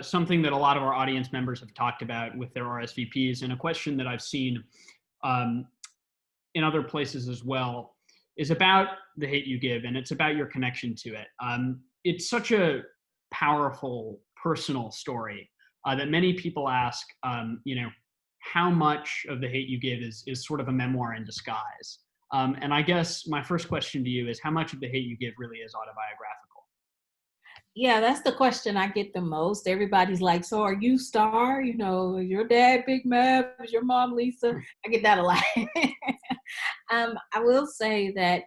something that a lot of our audience members have talked about with their RSVPs, and a question that I've seen um, in other places as well, is about The Hate U Give, and it's about your connection to it. It's such a powerful personal story that many people ask, how much of The Hate U Give is sort of a memoir in disguise. And I guess my first question to you is, how much of The Hate U Give really is autobiographical? Yeah, that's the question I get the most. Everybody's like, "So are you Star? You know, is your dad Big Mav? Is your mom Lisa?" I get that a lot. I will say that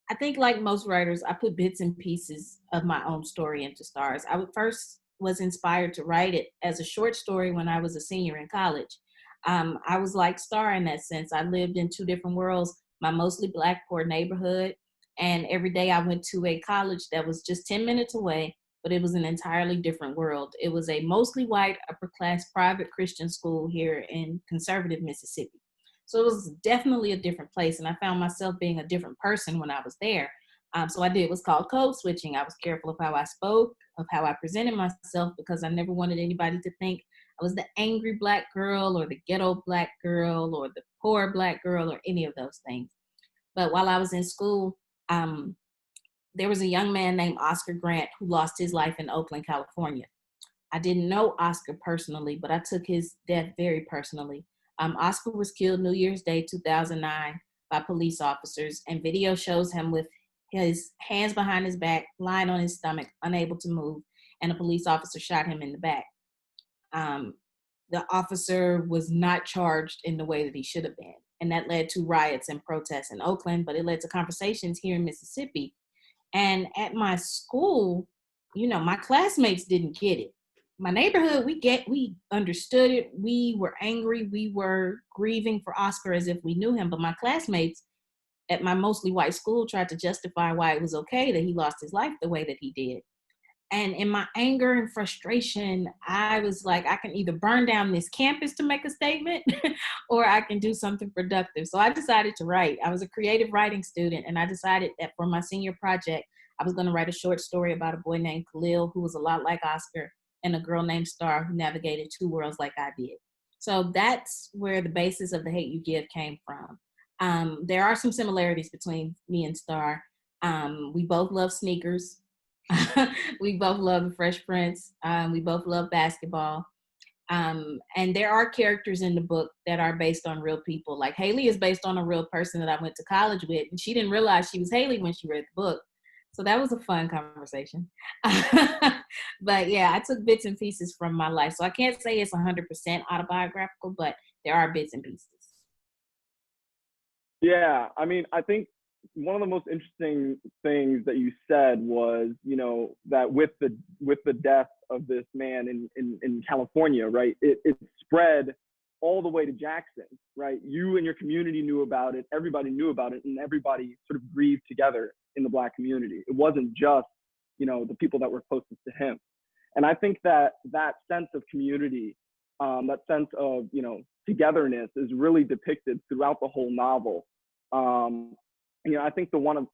I think, like most writers, I put bits and pieces of my own story into Stars. I would first was inspired to write it as a short story when I was a senior in college. I was like Star in that sense. I lived in two different worlds, my mostly Black poor neighborhood, and every day I went to a college that was just 10 minutes away, but it was an entirely different world. It was a mostly white, upper class private Christian school here in conservative Mississippi. So it was definitely a different place. And I found myself being a different person when I was there. So I did what's called code switching. I was careful of how I spoke, of how I presented myself, because I never wanted anybody to think I was the angry Black girl or the ghetto Black girl or the poor Black girl or any of those things. But while I was in school, um, there was a young man named Oscar Grant who lost his life in Oakland, California. I didn't know Oscar personally, but I took his death very personally. Oscar was killed New Year's Day, 2009, by police officers, and video shows him with his hands behind his back, lying on his stomach, unable to move, and a police officer shot him in the back. Um, the officer was not charged in the way that he should have been, and that led to riots and protests in Oakland, but it led to conversations here in Mississippi. And at my school, my classmates didn't get it. My neighborhood, we understood it. We were angry. We were grieving for Oscar as if we knew him. But my classmates at my mostly white school tried to justify why it was okay that he lost his life the way that he did. And in my anger and frustration, I was like, I can either burn down this campus to make a statement or I can do something productive. So I decided to write. I was a creative writing student, and I decided that for my senior project, I was going to write a short story about a boy named Khalil who was a lot like Oscar, and a girl named Star who navigated two worlds like I did. So that's where the basis of The Hate U Give came from. There are some similarities between me and Star. We both love sneakers. We both love the Fresh Prince. We both love basketball. And there are characters in the book that are based on real people. Like Haley is based on a real person that I went to college with, and she didn't realize she was Haley when she read the book. So that was a fun conversation. But yeah, I took bits and pieces from my life. So I can't say it's 100% autobiographical, but there are bits and pieces. Yeah, I mean, I think one of the most interesting things that you said was, that with the death of this man in California, right, it spread all the way to Jackson, right? You and your community knew about it, everybody knew about it, and everybody sort of grieved together in the Black community. It wasn't just, the people that were closest to him. And I think that sense of community, that sense of, togetherness is really depicted throughout the whole novel. I think one of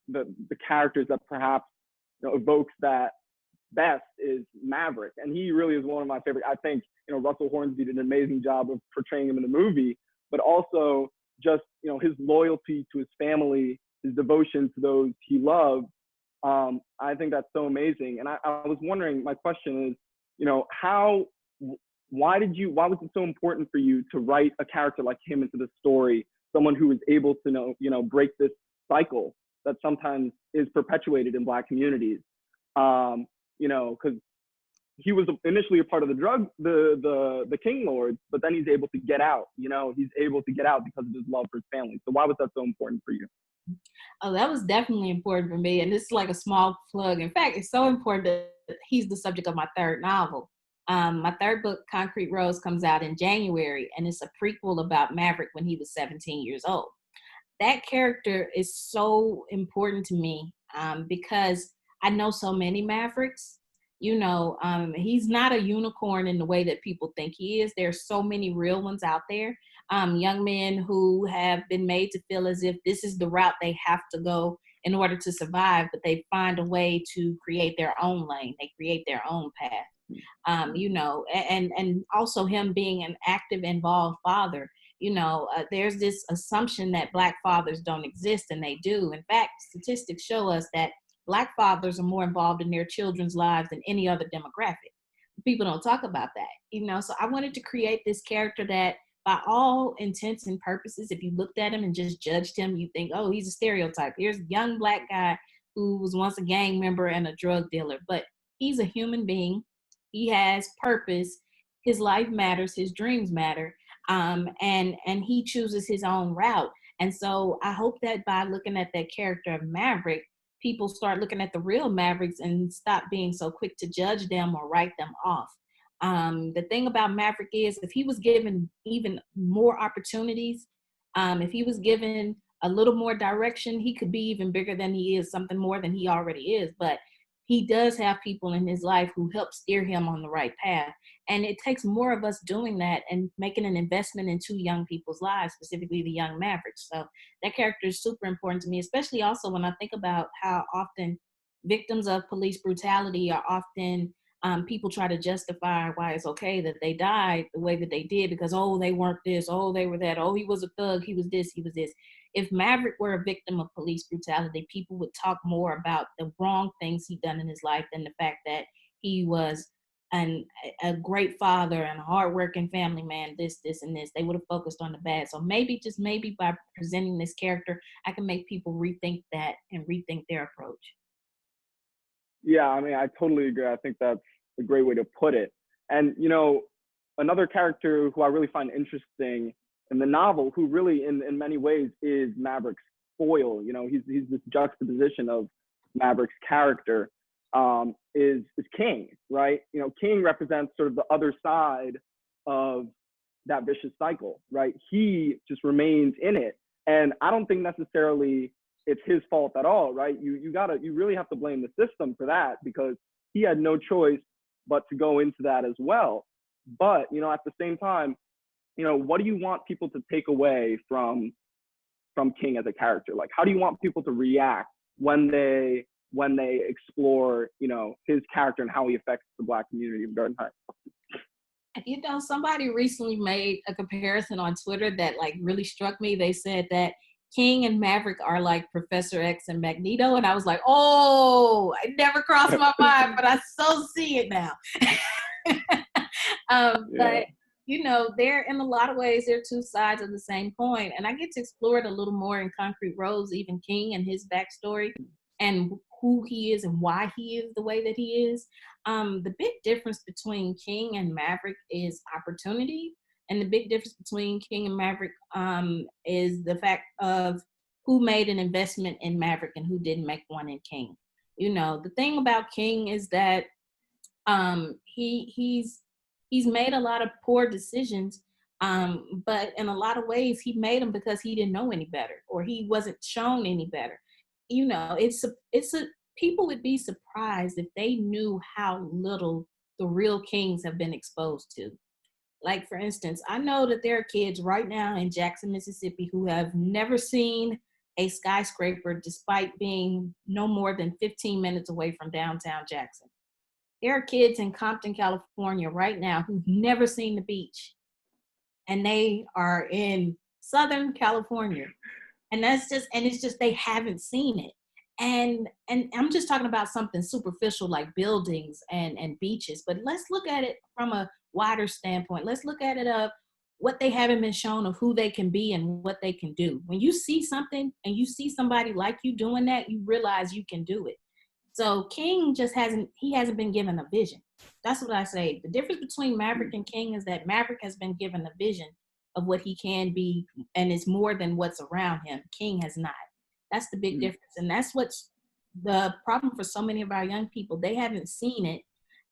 the characters that perhaps evokes that best is Maverick, and he really is one of my favorite. I think Russell Hornsby did an amazing job of portraying him in the movie, but also just his loyalty to his family, his devotion to those he loved. I think that's so amazing. And I was wondering, my question is, why was it so important for you to write a character like him into the story? Someone who is able to break this cycle that sometimes is perpetuated in Black communities. Because he was initially a part of the King Lords, but then he's able to get out. He's able to get out because of his love for his family. So why was that so important for you? Oh, that was definitely important for me. And this is like a small plug. In fact, it's so important that he's the subject of my third novel. My third book, Concrete Rose, comes out in January, and it's a prequel about Maverick when he was 17 years old. That character is so important to me because I know so many Mavericks. He's not a unicorn in the way that people think he is. There's so many real ones out there. Young men who have been made to feel as if this is the route they have to go in order to survive, but they find a way to create their own lane. They create their own path. You know, and also him being an active, involved father. You know, there's this assumption that Black fathers don't exist, and they do. In fact, statistics show us that Black fathers are more involved in their children's lives than any other demographic. People don't talk about that, you know. So I wanted to create this character that, by all intents and purposes, if you looked at him and just judged him, you think, oh, he's a stereotype. Here's a young Black guy who was once a gang member and a drug dealer. But he's a human being. He has purpose. His life matters. His dreams matter. And he chooses his own route. And so I hope that by looking at that character of Maverick, people start looking at the real Mavericks and stop being so quick to judge them or write them off. The thing about Maverick is, if he was given even more opportunities, if he was given a little more direction, he could be even bigger than he is, something more than he already is. But he does have people in his life who help steer him on the right path. And it takes more of us doing that and making an investment into young people's lives, specifically the young Mavericks. So that character is super important to me, especially also when I think about how often victims of police brutality are often people try to justify why it's okay that they died the way that they did because, oh, they weren't this, oh, they were that, oh, he was a thug, he was this, he was this. If Maverick were a victim of police brutality, people would talk more about the wrong things he'd done in his life than the fact that he was a great father and a hardworking family man, this, and this. They would have focused on the bad. So maybe, just maybe, by presenting this character, I can make people rethink that and rethink their approach. Yeah, I mean, I totally agree. I think that's a great way to put it. And, you know, another character who I really find interesting in the novel, who really in many ways is Maverick's foil, you know, he's this juxtaposition of Maverick's character, is King, right? You know, King represents sort of the other side of that vicious cycle, right? He just remains in it. And I don't think necessarily it's his fault at all, right? You really have to blame the system for that, because he had no choice but to go into that as well. But, you know, at the same time, you know, what do you want people to take away from King as a character? Like, how do you want people to react when they explore, you know, his character and how he affects the Black community of Garden Heights? You know, somebody recently made a comparison on Twitter that like really struck me. They said that King and Maverick are like Professor X and Magneto. And I was like, oh, it never crossed my mind, but I so see it now. But, you know, they're, in a lot of ways, they're two sides of the same coin. And I get to explore it a little more in Concrete Rose, even King and his backstory and who he is and why he is the way that he is. The big difference between King and Maverick is opportunity. And the big difference between King and Maverick is the fact of who made an investment in Maverick and who didn't make one in King. You know, the thing about King is that he's made a lot of poor decisions, but in a lot of ways he made them because he didn't know any better, or he wasn't shown any better. You know, people would be surprised if they knew how little the real kings have been exposed to. Like, for instance, I know that there are kids right now in Jackson, Mississippi, who have never seen a skyscraper despite being no more than 15 minutes away from downtown Jackson. There are kids in Compton, California right now who've never seen the beach, and they are in Southern California. And it's just they haven't seen it. And I'm just talking about something superficial like buildings and beaches, but let's look at it from a wider standpoint. Let's look at it of what they haven't been shown of who they can be and what they can do. When you see something and you see somebody like you doing that, you realize you can do it. So King hasn't been given a vision. That's what I say. The difference between Maverick and King is that Maverick has been given a vision of what he can be, and it's more than what's around him. King has not. That's the big difference. And that's what's the problem for so many of our young people. They haven't seen it.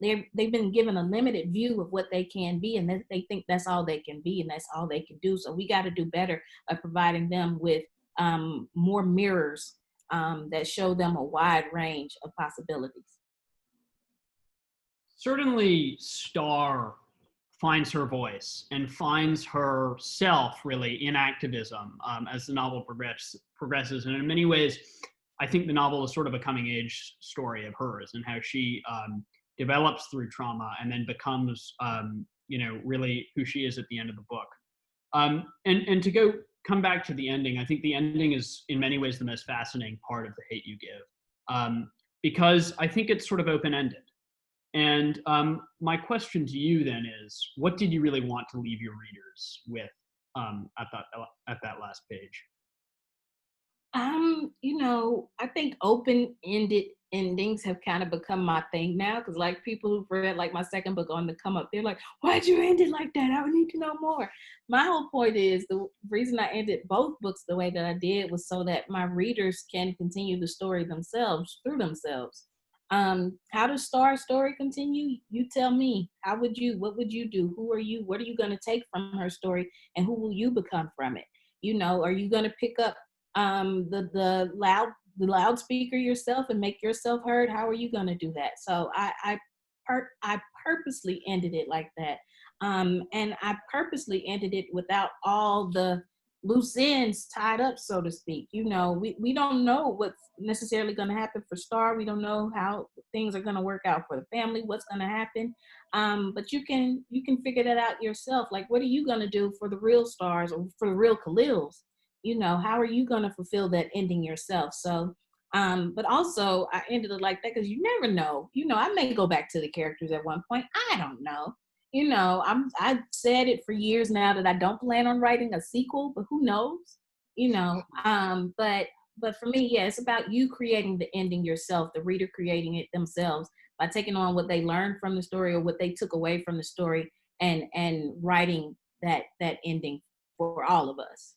They've been given a limited view of what they can be, and they think that's all they can be and that's all they can do. So we got to do better at providing them with more mirrors that show them a wide range of possibilities. Certainly, Star finds her voice and finds herself really in activism as the novel progresses. And in many ways, I think the novel is sort of a coming age story of hers and how she develops through trauma and then becomes, really who she is at the end of the book. And to come back to the ending, I think the ending is in many ways the most fascinating part of The Hate U Give, because I think it's sort of open-ended. And my question to you then is, what did you really want to leave your readers with at that last page? I think open-ended endings have kind of become my thing now, because like people who've read like my second book On the Come Up, they're like, why'd you end it like that? I would need to know more. My whole point is the reason I ended both books the way that I did was so that my readers can continue the story themselves through themselves. How does Star's story continue? You tell me. What would you do? Who are you? What are you going to take from her story, and who will you become from it? Are you going to pick up the loudspeaker yourself and make yourself heard? How are you going to do that? So I purposely ended it like that, and I purposely ended it without all the loose ends tied up, so to speak. We don't know what's necessarily going to happen for Star. We don't know how things are going to work out for the family, what's going to happen, but you can figure that out yourself. Like, what are you going to do for the real Stars or for the real Khalils? How are you going to fulfill that ending yourself? So, but also I ended it like that because you never know. I may go back to the characters at one point. I don't know. I've said it for years now that I don't plan on writing a sequel, but who knows? But for me, yeah, it's about you creating the ending yourself, the reader creating it themselves by taking on what they learned from the story or what they took away from the story, and writing that ending for all of us.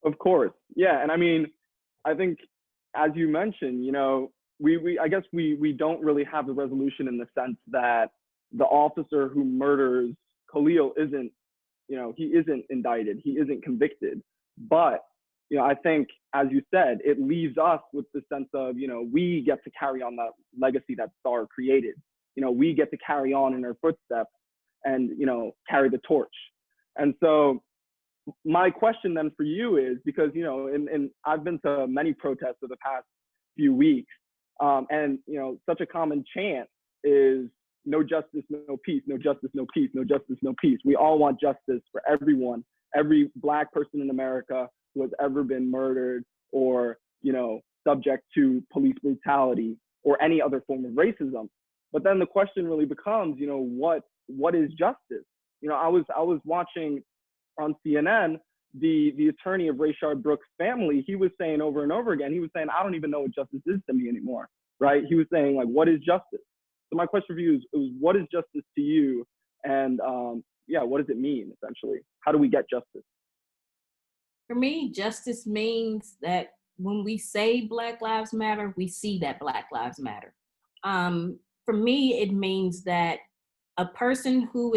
Of course. Yeah. And I mean, I think, as you mentioned, I guess we don't really have the resolution in the sense that the officer who murders Khalil isn't, he isn't indicted, he isn't convicted. But, I think, as you said, it leaves us with the sense of, we get to carry on that legacy that Star created. We get to carry on in her footsteps and, carry the torch. And so my question then for you is, because, and I've been to many protests over the past few weeks, and, such a common chant is no justice, no peace, no justice, no peace, no justice, no peace. We all want justice for everyone, every Black person in America who has ever been murdered or, subject to police brutality or any other form of racism. But then the question really becomes, what is justice? I was watching on CNN, the attorney of Rayshard Brooks' family, he was saying over and over again, he was saying, I don't even know what justice is to me anymore, right? He was saying, like, what is justice? So my question for you is what is justice to you? And what does it mean, essentially? How do we get justice? For me, justice means that when we say Black Lives Matter, we see that Black Lives Matter. For me, it means that a person who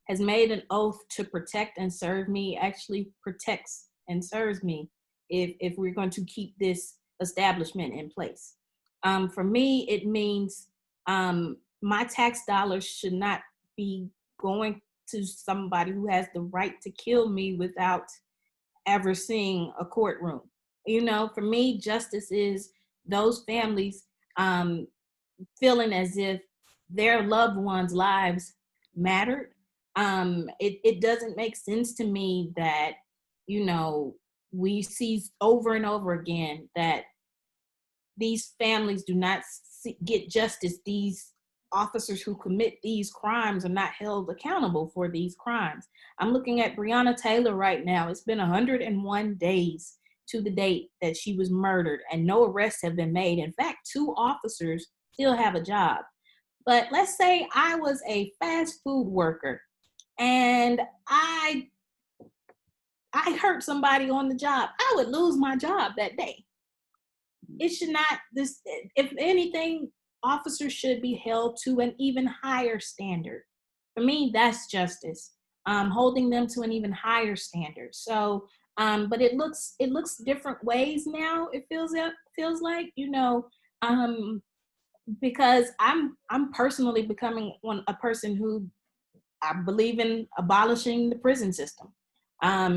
has made an oath to protect and serve me actually protects and serves me if we're going to keep this establishment in place. For me, it means my tax dollars should not be going to somebody who has the right to kill me without ever seeing a courtroom. For me, justice is those families feeling as if their loved ones' lives mattered. It doesn't make sense to me that, we see over and over again that these families do not get justice. These officers who commit these crimes are not held accountable for these crimes. I'm looking at Breonna Taylor right now. It's been 101 days to the date that she was murdered and no arrests have been made. In fact, 2 officers still have a job. But let's say I was a fast food worker and I hurt somebody on the job. I would lose my job that day. It should not, if anything, officers should be held to an even higher standard. For me, that's justice. Holding them to an even higher standard. So, but it looks different ways now. It feels like, because I'm personally becoming a person who I believe in abolishing the prison system. I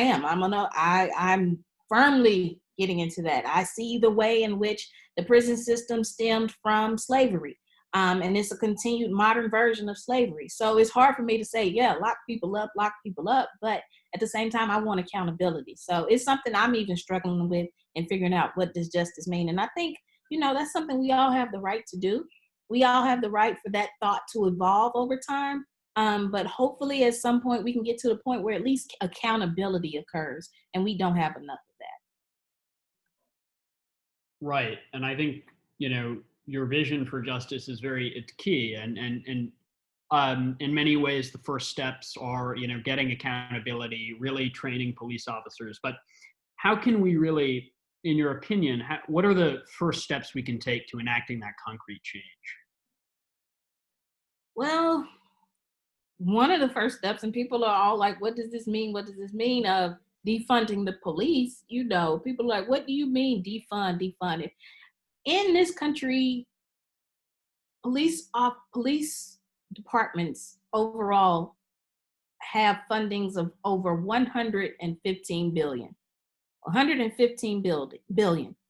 am. I'm firmly getting into that. I see the way in which the prison system stemmed from slavery. And it's a continued modern version of slavery. So it's hard for me to say, yeah, lock people up. But at the same time, I want accountability. So it's something I'm even struggling with and figuring out, what does justice mean? And I think, that's something we all have the right to do. We all have the right for that thought to evolve over time. But hopefully at some point we can get to the point where at least accountability occurs, and we don't have enough of that. Right. And I think, your vision for justice is it's key. And in many ways, the first steps are, getting accountability, really training police officers. But how can we really, in your opinion, what are the first steps we can take to enacting that concrete change? Well, one of the first steps, and people are all like, what does this mean? What does this mean of defunding the police? People are like, what do you mean defund it? In this country, police departments overall have fundings of over 115 billion.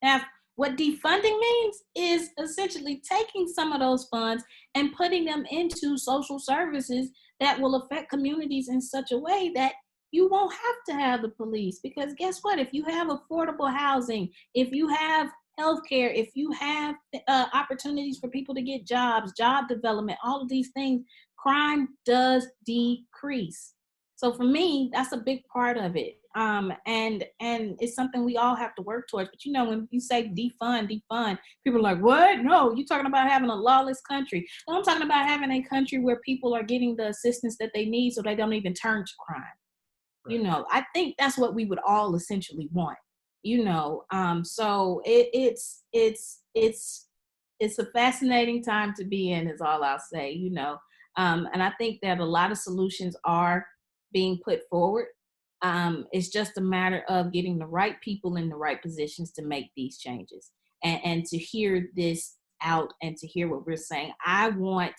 Now, what defunding means is essentially taking some of those funds and putting them into social services that will affect communities in such a way that you won't have to have the police. Because guess what? If you have affordable housing, if you have healthcare, if you have opportunities for people to get jobs, job development, all of these things, crime does decrease. So for me, that's a big part of it. And it's something we all have to work towards. But when you say defund, people are like, what? No, you're talking about having a lawless country. No, I'm talking about having a country where people are getting the assistance that they need so they don't even turn to crime. Right. I think that's what we would all essentially want. So it's a fascinating time to be in, is all I'll say. And I think that a lot of solutions are being put forward. It's just a matter of getting the right people in the right positions to make these changes, and to hear this out and to hear what we're saying. I want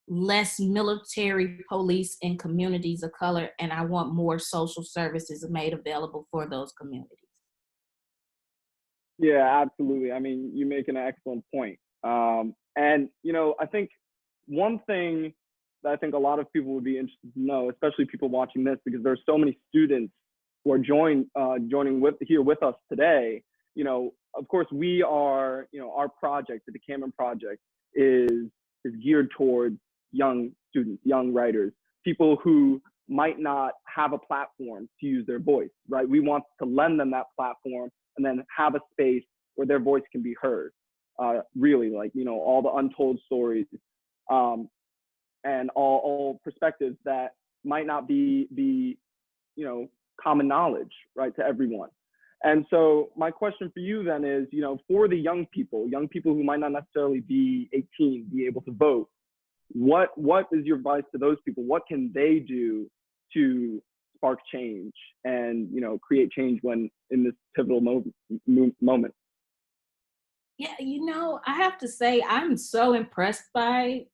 less military police in communities of color, and I want more social services made available for those communities. Yeah, absolutely. I mean, you make an excellent point. And, I think one thing that I think a lot of people would be interested to know, especially people watching this, because there's so many students who are joining with us today. Of course, we are, our project, the Decameron Project, is geared towards young students, young writers, people who might not have a platform to use their voice, right? We want to lend them that platform and then have a space where their voice can be heard. Really, all the untold stories and all perspectives that might not be common knowledge, right, to everyone. And so my question for you then is, for the young people who might not necessarily be 18, be able to vote, what is your advice to those people? What can they do to spark change and, create change when in this pivotal moment? Yeah, I have to say, I'm so impressed by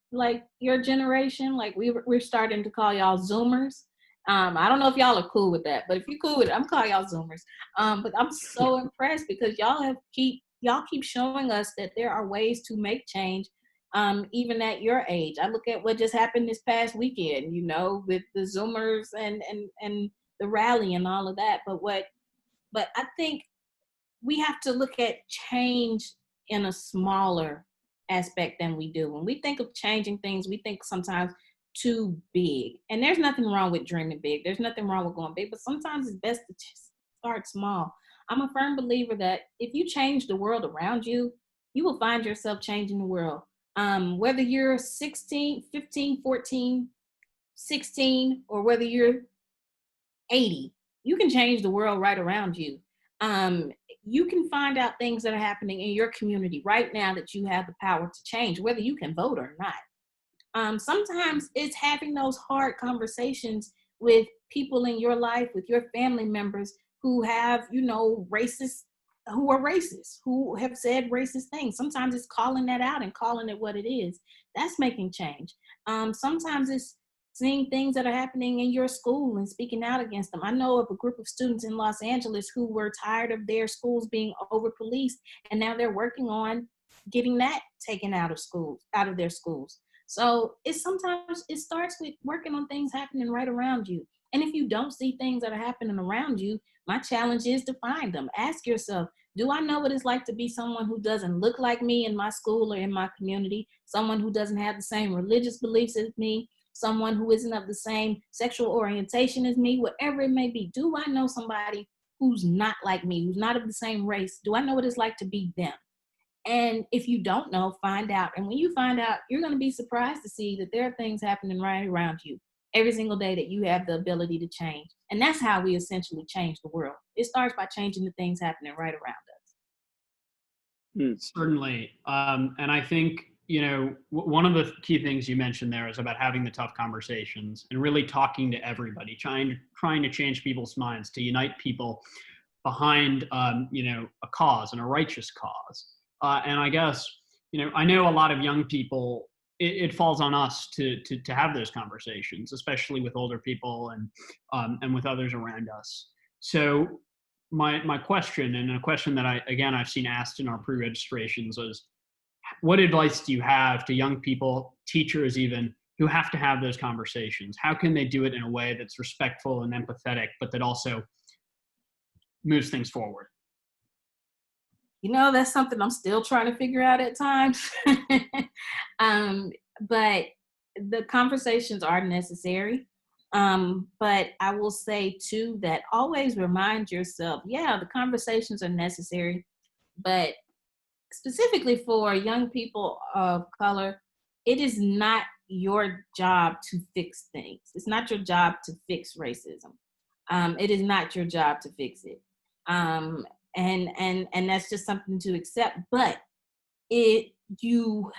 your generation. We're starting to call y'all Zoomers. I don't know if y'all are cool with that, but if you're cool with it, I'm calling y'all Zoomers. But I'm so impressed because y'all keep showing us that there are ways to make change, even at your age. I look at what just happened this past weekend, with the Zoomers and the rally and all of that. But I think we have to look at change in a smaller aspect than we do. When we think of changing things, we think sometimes too big. And there's nothing wrong with dreaming big. There's nothing wrong with going big, but sometimes it's best to just start small. I'm a firm believer that if you change the world around you, you will find yourself changing the world. Whether you're 16, 15, 14, 16, or whether you're 80, you can change the world right around you. You can find out things that are happening in your community right now that you have the power to change, whether you can vote or not. Sometimes it's having those hard conversations with people in your life, with your family members who have, who are racist, who have said racist things. Sometimes it's calling that out and calling it what it is. That's making change. Sometimes it's seeing things that are happening in your school and speaking out against them. I know of a group of students in Los Angeles who were tired of their schools being over policed, and now they're working on getting that taken out of their schools. So sometimes it starts with working on things happening right around you. And if you don't see things that are happening around you, my challenge is to find them. Ask yourself, do I know what it's like to be someone who doesn't look like me in my school or in my community? Someone who doesn't have the same religious beliefs as me? Someone who isn't of the same sexual orientation as me? Whatever it may be. Do I know somebody who's not like me, who's not of the same race? Do I know what it's like to be them? And if you don't know, find out. And when you find out, you're going to be surprised to see that there are things happening right around you every single day that you have the ability to change. And that's how we essentially change the world. It starts by changing the things happening right around us. Certainly. And I think, one of the key things you mentioned there is about having the tough conversations and really talking to everybody, trying to change people's minds, to unite people behind, a cause and a righteous cause. And I guess, I know a lot of young people, it falls on us to have those conversations, especially with older people and with others around us. So my question, and a question that I've seen asked in our pre-registrations, was, what advice do you have to young people, teachers even, who have to have those conversations? How can they do it in a way that's respectful and empathetic, but that also moves things forward? That's something I'm still trying to figure out at times. But the conversations are necessary. But I will say too that always remind yourself, the conversations are necessary, but specifically for young people of color, it is not your job to fix things. It's not your job to fix racism. It is not your job to fix it. And that's just something to accept. But you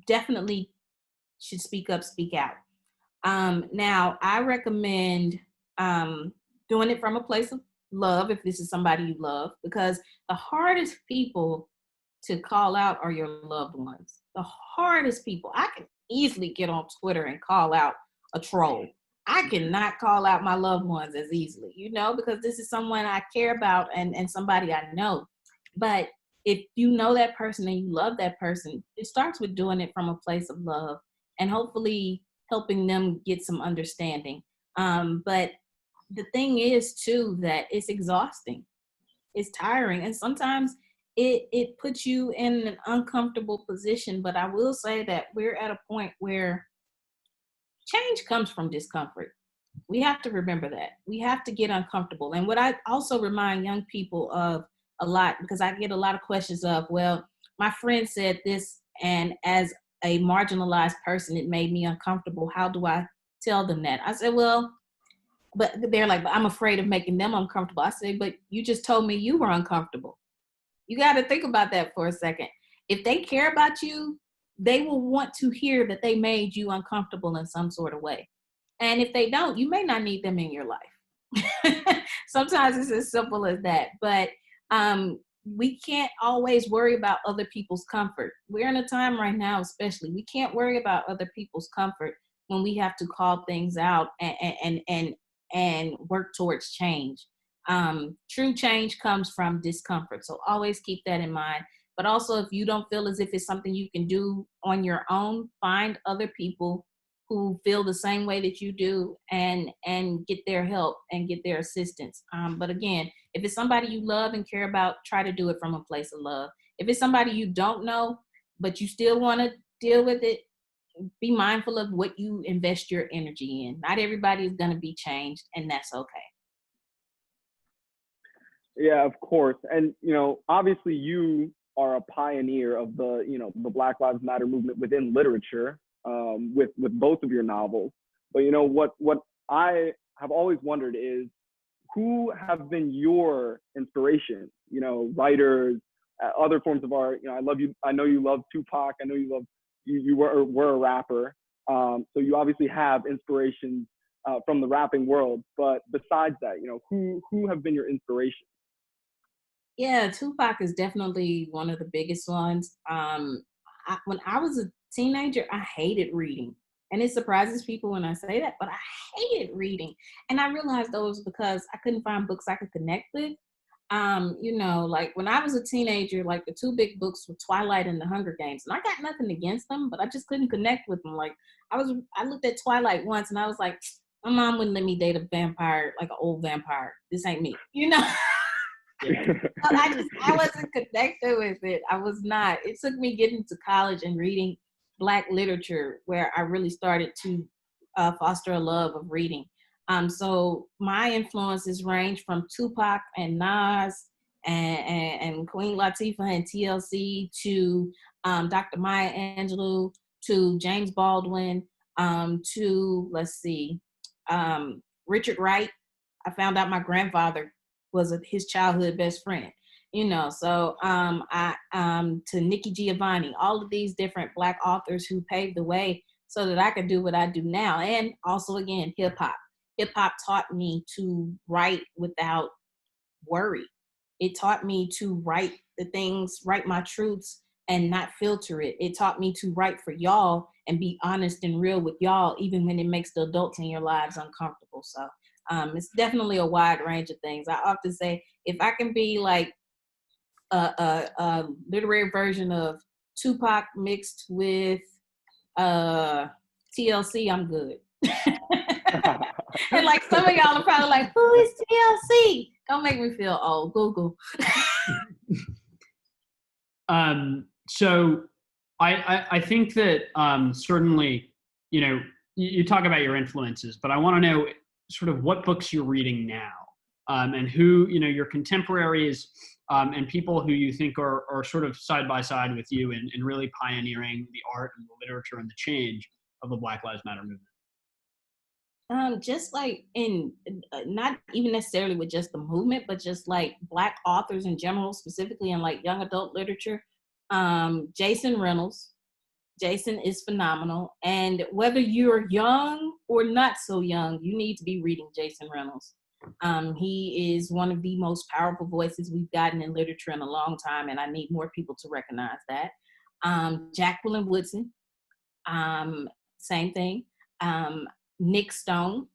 definitely should speak up, speak out. Now, I recommend doing it from a place of love if this is somebody you love, because the hardest people to call out are your loved ones. The hardest people. I can easily get on Twitter and call out a troll. I cannot call out my loved ones as easily, because this is someone I care about and somebody I know. But if you know that person and you love that person, it starts with doing it from a place of love and hopefully helping them get some understanding. But the thing is too, that it's exhausting. It's tiring. And sometimes it puts you in an uncomfortable position. But I will say that we're at a point where change comes from discomfort. We have to remember that. We have to get uncomfortable. And what I also remind young people of a lot, because I get a lot of questions of, well, my friend said this, and as a marginalized person, it made me uncomfortable. How do I tell them that? I said, well, but they're like, but I'm afraid of making them uncomfortable. I say, but you just told me you were uncomfortable. You got to think about that for a second. If they care about you, they will want to hear that they made you uncomfortable in some sort of way. And if they don't, you may not need them in your life. Sometimes it's as simple as that. But we can't always worry about other people's comfort. We're in a time right now, especially, we can't worry about other people's comfort when we have to call things out and work towards change. True change comes from discomfort. So always keep that in mind. But also, if you don't feel as if it's something you can do on your own, find other people who feel the same way that you do and get their help and get their assistance. But again, if it's somebody you love and care about, try to do it from a place of love. If it's somebody you don't know, but you still want to deal with it, be mindful of what you invest your energy in. Not everybody is going to be changed, and that's okay. Yeah, of course. And, obviously you are a pioneer of the Black Lives Matter movement within literature, with both of your novels. But what I have always wondered is, who have been your inspiration? Writers, other forms of art. I know you love Tupac. I know you were a rapper. So you obviously have inspirations from the rapping world. But besides that, who have been your inspiration? Yeah, Tupac is definitely one of the biggest ones. When I was a teenager, I hated reading. And it surprises people when I say that, but I hated reading. And I realized though it was because I couldn't find books I could connect with. You know, like when I was a teenager, like the two big books were Twilight and The Hunger Games. And I got nothing against them, but I just couldn't connect with them. Like I looked at Twilight once and I was like, my mom wouldn't let me date a vampire, like an old vampire. This ain't me, you know? I wasn't connected with it. I was not. It took me getting to college and reading Black literature where I really started to foster a love of reading. So my influences range from Tupac and Nas and Queen Latifah and TLC to Dr. Maya Angelou to James Baldwin to, let's see, Richard Wright. I found out my grandfather was his childhood best friend, you know. So I to Nikki Giovanni, all of these different Black authors who paved the way so that I could do what I do now. And also again, hip hop. Hip hop taught me to write without worry. It taught me to write the things, write my truths and not filter it. It taught me to write for y'all and be honest and real with y'all, even when it makes the adults in your lives uncomfortable. So it's definitely a wide range of things. I often say, if I can be like a literary version of Tupac mixed with TLC, I'm good. And like some of y'all are probably like, who is TLC? Don't make me feel old. Google. So I think that certainly, you know, you talk about your influences, but I want to know sort of what books you're reading now, and who, you know, your contemporaries and people who you think are sort of side by side with you in really pioneering the art and the literature and the change of the Black Lives Matter movement. Just like in not even necessarily with just the movement, but just like Black authors in general, specifically in like young adult literature. Jason Reynolds. Jason is phenomenal. And whether you're young or not so young, you need to be reading Jason Reynolds. He is one of the most powerful voices we've gotten in literature in a long time, and I need more people to recognize that. Jacqueline Woodson, same thing. Nick Stone.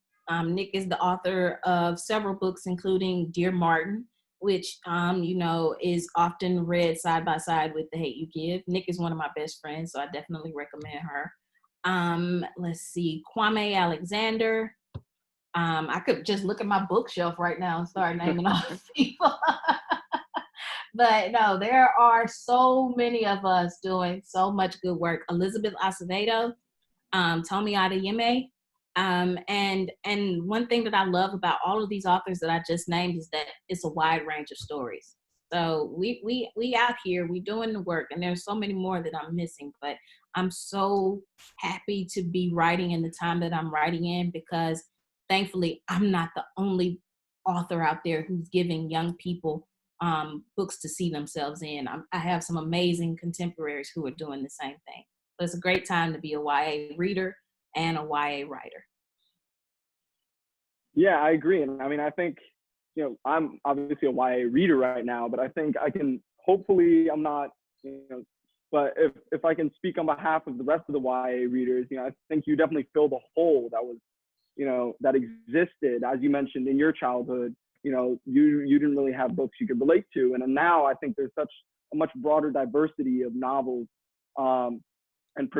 Nick is the author of several books, including Dear Martin, which, you know, is often read side by side with The Hate U Give. Nick is one of my best friends, so I definitely recommend her. Let's see, Kwame Alexander. I could just look at my bookshelf right now and start naming all the people. But no, there are so many of us doing so much good work. Elizabeth Acevedo, Tomi Adeyemi. And one thing that I love about all of these authors that I just named is that it's a wide range of stories. So we out here, we doing the work, and there's so many more that I'm missing, but I'm so happy to be writing in the time that I'm writing in, because thankfully I'm not the only author out there who's giving young people books to see themselves in. I have some amazing contemporaries who are doing the same thing. So it's a great time to be a YA reader and a YA writer. Yeah, I agree. And I mean, I think, you know, I'm obviously a YA reader right now, but I think I can, hopefully I'm not, you know, but if I can speak on behalf of the rest of the YA readers, you know, I think you definitely fill the hole that was, you know, that existed, as you mentioned, in your childhood. You know, you didn't really have books you could relate to. And now I think there's such a much broader diversity of novels and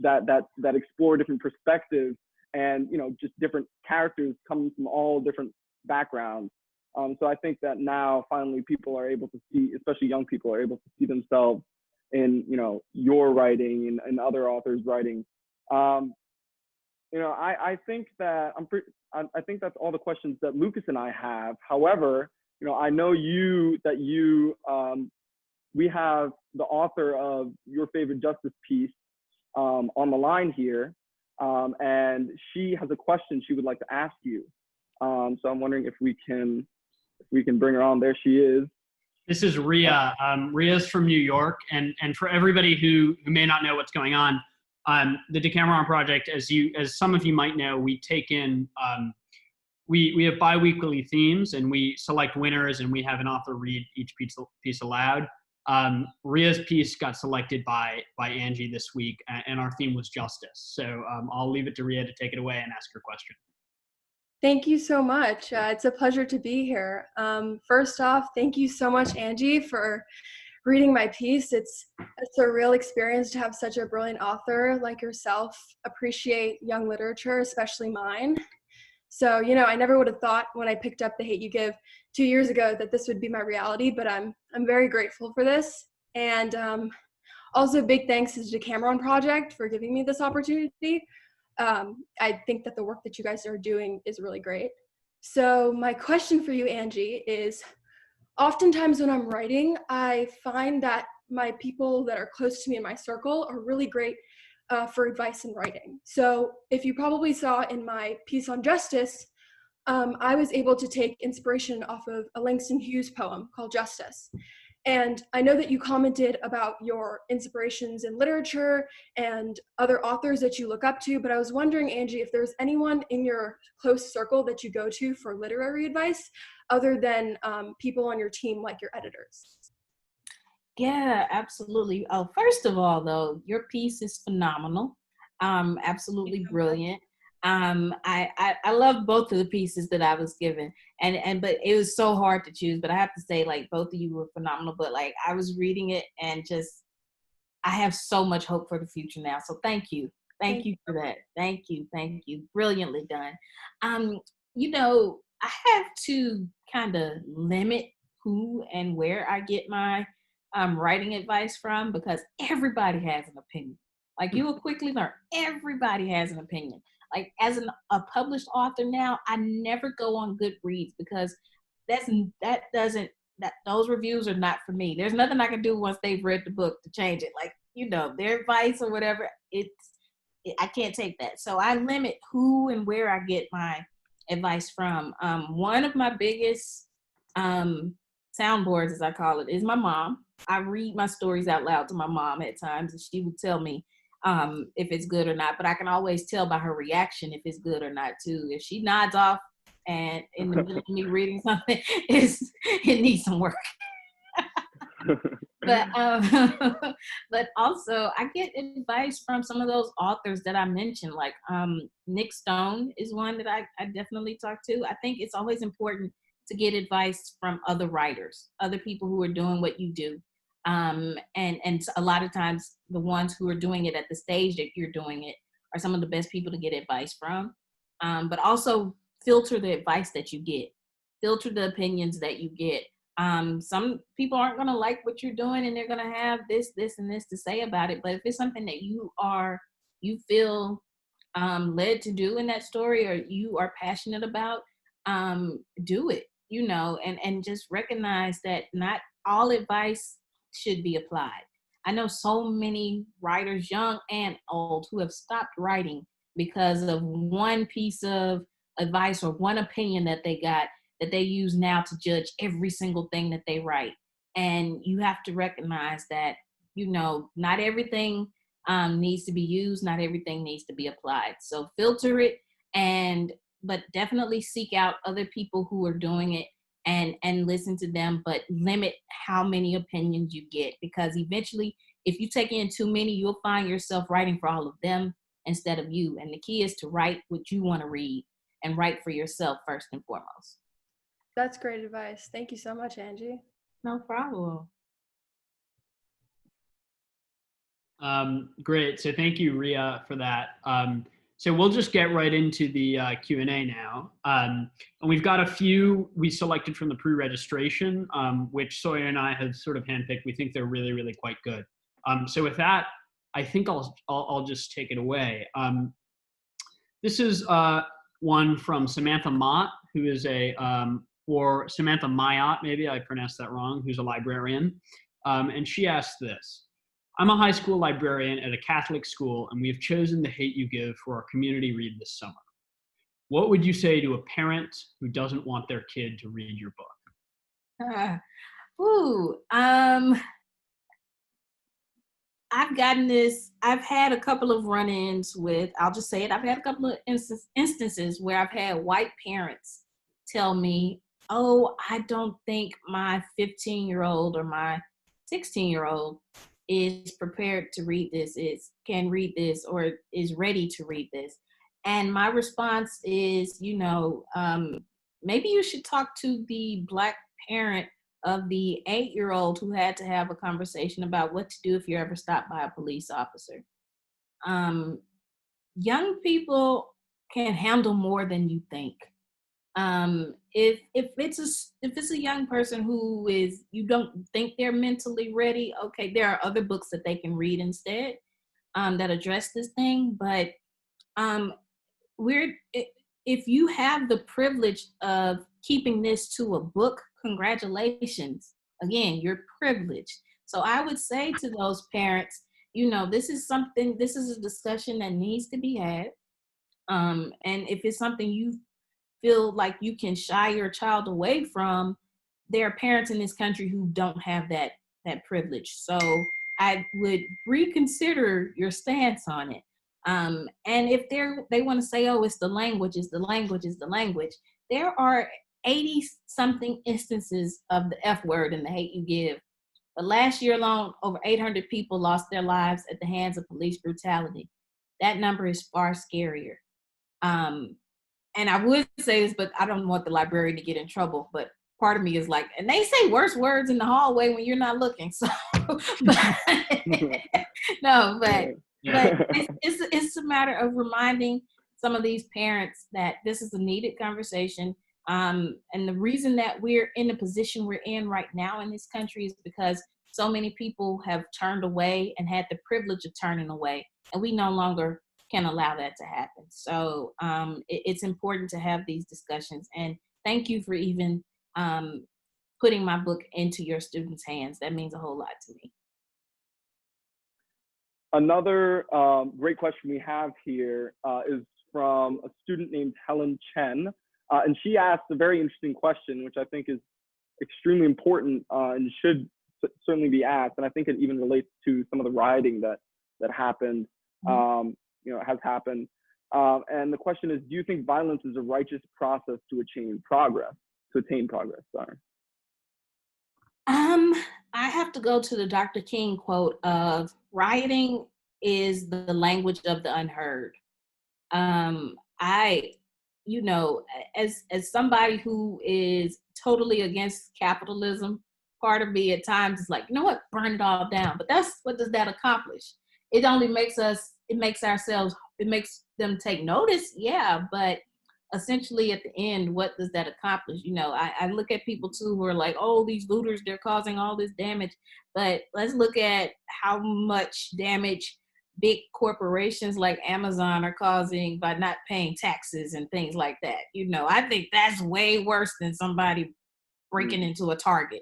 that explore different perspectives, and, you know, just different characters coming from all different backgrounds. So I think that now finally people are able to see, especially young people, are able to see themselves in, you know, your writing and other authors' writing. You know, I think that I think that's all the questions that Lucas and I have. However, you know, I know we have the author of your favorite justice piece on the line here, and she has a question she would like to ask you. So I'm wondering if we can bring her on. There she is. This is Rhea. Rhea's from New York, and for everybody who may not know what's going on, the Decameron Project, as some of you might know, we take in we have bi-weekly themes, and we select winners, and we have an author read each piece aloud. Rhea's piece got selected by Angie this week, and our theme was justice. So I'll leave it to Rhea to take it away and ask her question. Thank you so much. It's a pleasure to be here. First off, thank you so much, Angie, for reading my piece. It's a real experience to have such a brilliant author like yourself appreciate young literature, especially mine. So, I never would have thought when I picked up The Hate You Give 2 years ago that this would be my reality, but I'm very grateful for this. And also big thanks to the Decameron Project for giving me this opportunity. I think that the work that you guys are doing is really great. So my question for you, Angie, is oftentimes when I'm writing, I find that my people that are close to me in my circle are really great for advice in writing. So if you probably saw in my piece on justice, I was able to take inspiration off of a Langston Hughes poem called Justice. And I know that you commented about your inspirations in literature and other authors that you look up to, but I was wondering, Angie, if there's anyone in your close circle that you go to for literary advice other than people on your team like your editors. Yeah, absolutely. Oh, first of all, though, your piece is phenomenal. Absolutely brilliant. I love both of the pieces that I was given, but it was so hard to choose. But I have to say, like, both of you were phenomenal. But like, I was reading it and just, I have so much hope for the future now. So thank you for that. Thank you, brilliantly done. I have to kind of limit who and where I get my writing advice from, because everybody has an opinion. Like, you will quickly learn, everybody has an opinion. Like, as a published author now, I never go on Goodreads because those reviews are not for me. There's nothing I can do once they've read the book to change it. Like, their advice or whatever, I can't take that. So I limit who and where I get my advice from. One of my biggest soundboards, as I call it, is my mom. I read my stories out loud to my mom at times, and she would tell me if it's good or not, but I can always tell by her reaction if it's good or not too. If she nods off and in the middle of me reading something, it needs some work. But also I get advice from some of those authors that I mentioned, like Nick Stone is one that I definitely talk to. I think it's always important to get advice from other writers, other people who are doing what you do. And a lot of times the ones who are doing it at the stage that you're doing it are some of the best people to get advice from. But also filter the advice that you get, filter the opinions that you get. Some people aren't going to like what you're doing and they're going to have this, and this to say about it. But if it's something that you feel led to do in that story, or you are passionate about, do it, and just recognize that not all advice should be applied. I know so many writers, young and old, who have stopped writing because of one piece of advice or one opinion that they got that they use now to judge every single thing that they write. And you have to recognize that, not everything needs to be used, not everything needs to be applied. So filter it, but definitely seek out other people who are doing it and listen to them, but limit how many opinions you get, because eventually if you take in too many, you'll find yourself writing for all of them instead of you. And the key is to write what you want to read and write for yourself first and foremost. That's great advice. Thank you so much, Angie. No problem. Great. So thank you, Rhea, for that. So we'll just get right into the Q&A now. And we've got a few we selected from the pre-registration, which Sawyer and I have sort of handpicked. We think they're really, really quite good. So with that, I think I'll just take it away. This is one from Samantha Mott, who is or Samantha Mayott, maybe I pronounced that wrong, who's a librarian. And she asked this: I'm a high school librarian at a Catholic school, and we have chosen The Hate You Give for our community read this summer. What would you say to a parent who doesn't want their kid to read your book? I've had a couple of run-ins with, I'll just say it, I've had a couple of instances where I've had white parents tell me, oh, I don't think my 15-year-old or my 16-year-old is prepared to read this, can read this, or is ready to read this. And my response is, maybe you should talk to the Black parent of the 8-year-old who had to have a conversation about what to do if you're ever stopped by a police officer. Young people can handle more than you think. If it's a young person who is, you don't think they're mentally ready, okay, there are other books that they can read instead that address this thing. But if you have the privilege of keeping this to a book, congratulations. Again, you're privileged. So I would say to those parents, this is a discussion that needs to be had. And if it's something you feel like you can shy your child away from, there are parents in this country who don't have that privilege. So I would reconsider your stance on it. And if they want to say, oh, it's the language, there are 80 something instances of the F word in the hate you give. But last year alone, over 800 people lost their lives at the hands of police brutality. That number is far scarier. And I would say this, but I don't want the librarian to get in trouble. But part of me is like, and they say worse words in the hallway when you're not looking. So, but it's a matter of reminding some of these parents that this is a needed conversation. And the reason that we're in the position we're in right now in this country is because so many people have turned away and had the privilege of turning away, and we no longer can allow that to happen. So it's important to have these discussions. And thank you for even putting my book into your students' hands. That means a whole lot to me. Another great question we have here is from a student named Helen Chen. And she asked a very interesting question, which I think is extremely important and should certainly be asked. And I think it even relates to some of the rioting that happened, has happened. And the question is, do you think violence is a righteous process to attain progress? Sorry. I have to go to the Dr. King quote of rioting is the language of the unheard. As somebody who is totally against capitalism, part of me at times is like, burn it all down. But what does that accomplish? It only makes them take notice. Yeah. But essentially at the end, what does that accomplish? I look at people too who are like, oh, these looters, they're causing all this damage. But let's look at how much damage big corporations like Amazon are causing by not paying taxes and things like that. I think that's way worse than somebody breaking into a Target,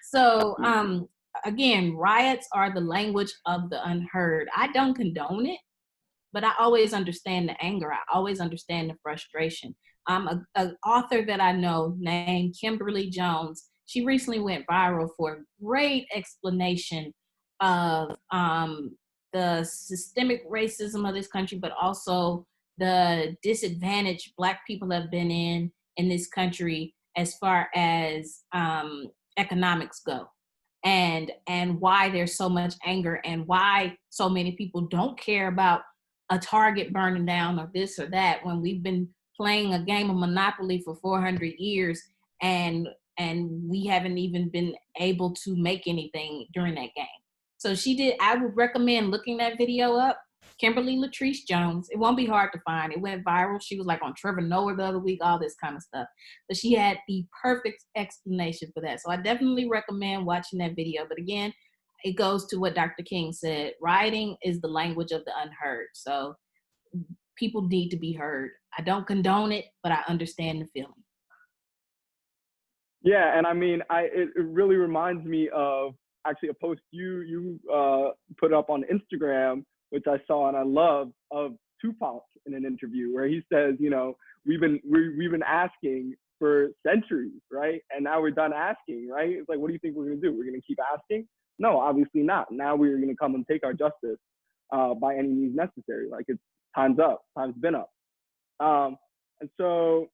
So again, riots are the language of the unheard. I don't condone it, but I always understand the anger. I always understand the frustration. An author that I know named Kimberly Jones, she recently went viral for a great explanation of the systemic racism of this country, but also the disadvantage Black people have been in this country as far as economics go. And why there's so much anger and why so many people don't care about a Target burning down or this or that when we've been playing a game of Monopoly for 400 years and we haven't even been able to make anything during that game. So I would recommend looking that video up. Kimberly Latrice Jones. It won't be hard to find. It went viral. She was like on Trevor Noah the other week, all this kind of stuff. But she had the perfect explanation for that. So I definitely recommend watching that video. But again, it goes to what Dr. King said. Rioting is the language of the unheard. So people need to be heard. I don't condone it, but I understand the feeling. Yeah, and I mean, it really reminds me of actually a post you put up on Instagram, which I saw and I love, of Tupac in an interview where he says, we've been asking for centuries, right? And now we're done asking, right? It's like, what do you think we're gonna do? We're gonna keep asking? No, obviously not. Now we're gonna come and take our justice by any means necessary. Like, it's time's up, time's been up. And so,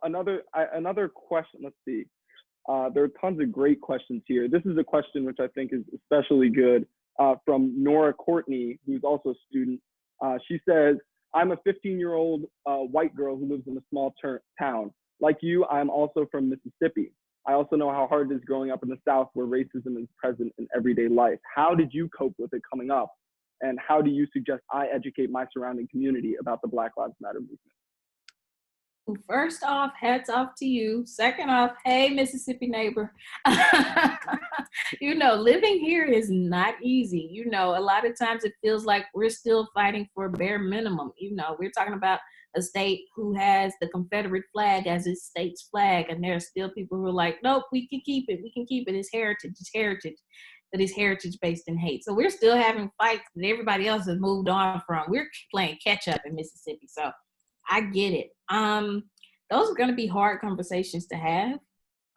another question, let's see. There are tons of great questions here. This is a question which I think is especially good from Nora Courtney, who's also a student. She says, I'm a 15-year-old white girl who lives in a small town. Like you, I'm also from Mississippi. I also know how hard it is growing up in the South where racism is present in everyday life. How did you cope with it coming up? And how do you suggest I educate my surrounding community about the Black Lives Matter movement? First off, hats off to you. Second off, hey, Mississippi neighbor. Living here is not easy. A lot of times it feels like we're still fighting for a bare minimum. We're talking about a state who has the Confederate flag as its state's flag, and there are still people who are like, nope, we can keep it. We can keep it. It's heritage. That is heritage based in hate. So we're still having fights that everybody else has moved on from. We're playing catch up in Mississippi. So I get it. Those are going to be hard conversations to have.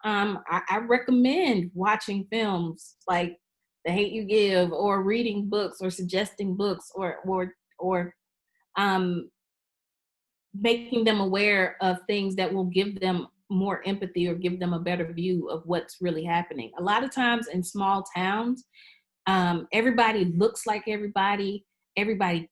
I recommend watching films like The Hate You Give, or reading books, or suggesting books, or making them aware of things that will give them more empathy or give them a better view of what's really happening. A lot of times in small towns, everybody looks like everybody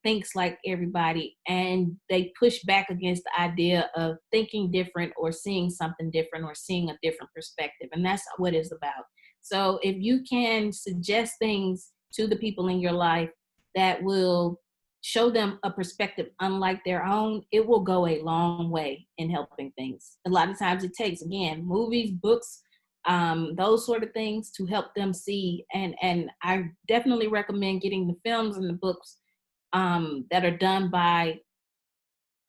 thinks like everybody, and they push back against the idea of thinking different or seeing something different or seeing a different perspective. And that's what it's about. So if you can suggest things to the people in your life that will show them a perspective unlike their own, it will go a long way in helping things. A lot of times it takes, again, movies, books, those sort of things to help them see. And I definitely recommend getting the films and the books that are done by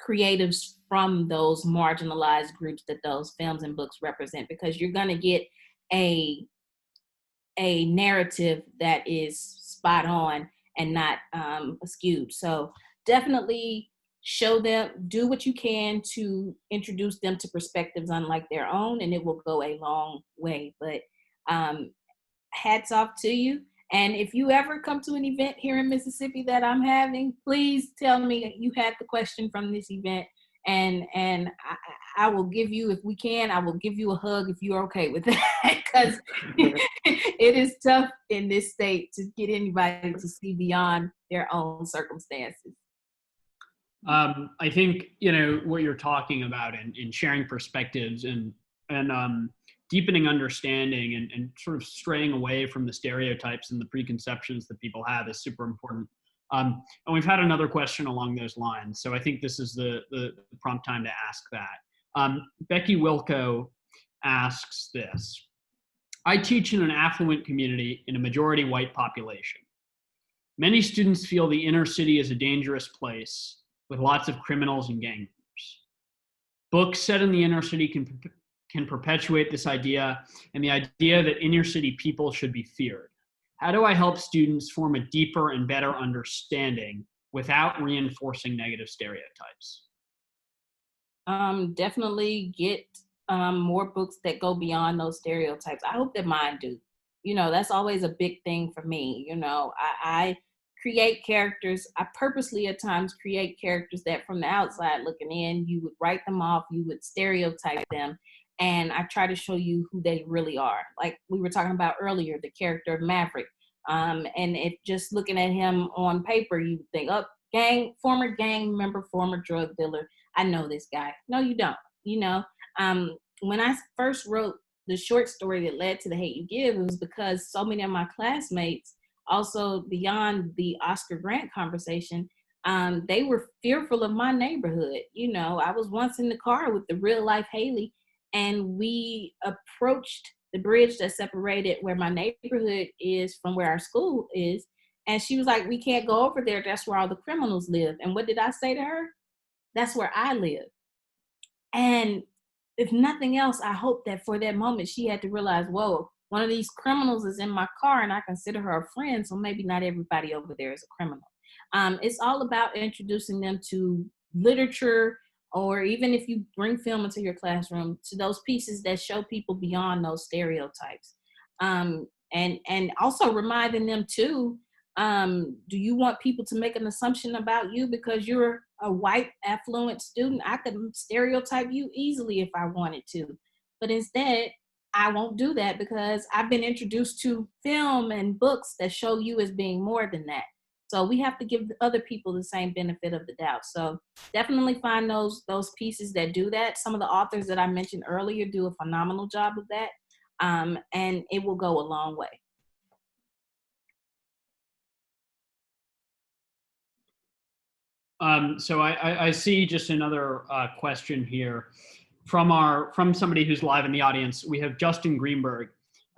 creatives from those marginalized groups that those films and books represent, because you're going to get a narrative that is spot on and not skewed. So definitely show them, do what you can to introduce them to perspectives unlike their own, and it will go a long way. But hats off to you. And if you ever come to an event here in Mississippi that I'm having, please tell me you had the question from this event, and I will give you, if we can, I will give you a hug if you're okay with that, because it is tough in this state to get anybody to see beyond their own circumstances. I think, what you're talking about in sharing perspectives and deepening understanding and sort of straying away from the stereotypes and the preconceptions that people have is super important. And we've had another question along those lines. So I think this is the prompt time to ask that. Becky Wilco asks this. I teach in an affluent community in a majority white population. Many students feel the inner city is a dangerous place with lots of criminals and gang members. Books set in the inner city can perpetuate this idea, and the idea that inner city people should be feared. How do I help students form a deeper and better understanding without reinforcing negative stereotypes? Definitely get more books that go beyond those stereotypes. I hope that mine do. That's always a big thing for me. I create characters. I purposely at times create characters that from the outside looking in, you would write them off, you would stereotype them. And I try to show you who they really are. Like we were talking about earlier, the character of Maverick. And if just looking at him on paper, you think, oh, former gang member, former drug dealer. I know this guy. No, you don't. When I first wrote the short story that led to The Hate You Give, it was because so many of my classmates, also beyond the Oscar Grant conversation, they were fearful of my neighborhood. I was once in the car with the real life Haley, and we approached the bridge that separated where my neighborhood is from where our school is. And she was like, we can't go over there. That's where all the criminals live. And what did I say to her? That's where I live. And if nothing else, I hope that for that moment, she had to realize, whoa, one of these criminals is in my car and I consider her a friend. So maybe not everybody over there is a criminal. It's all about introducing them to literature, or even if you bring film into your classroom, to those pieces that show people beyond those stereotypes. And also reminding them too, do you want people to make an assumption about you because you're a white affluent student? I could stereotype you easily if I wanted to, but instead I won't do that because I've been introduced to film and books that show you as being more than that. So we have to give other people the same benefit of the doubt. So definitely find those pieces that do that. Some of the authors that I mentioned earlier do a phenomenal job of that, and it will go a long way. So I see just another question here from somebody who's live in the audience. We have Justin Greenberg,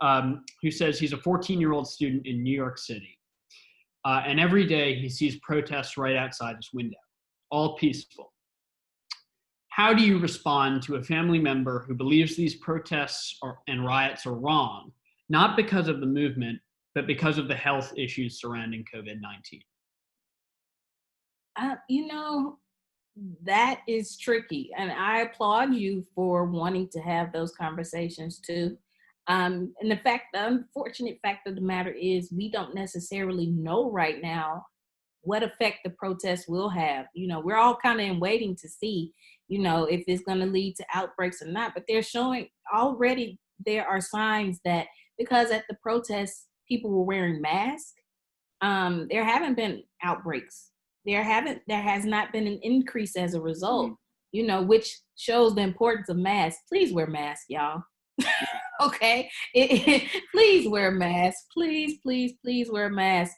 who says he's a 14-year-old student in New York City. And every day he sees protests right outside his window, all peaceful. How do you respond to a family member who believes these protests and riots are wrong, not because of the movement, but because of the health issues surrounding COVID-19? You know, that is tricky. And I applaud you for wanting to have those conversations too. And the unfortunate fact of the matter is we don't necessarily know right now what effect the protests will have. You know, we're all kind of in waiting to see, you know, if it's going to lead to outbreaks or not. But they're showing already there are signs that because at the protests, people were wearing masks, there haven't been outbreaks. There has not been an increase as a result, you know, which shows the importance of masks. Please wear masks, y'all. Okay. Please wear masks. Please, please, please wear masks.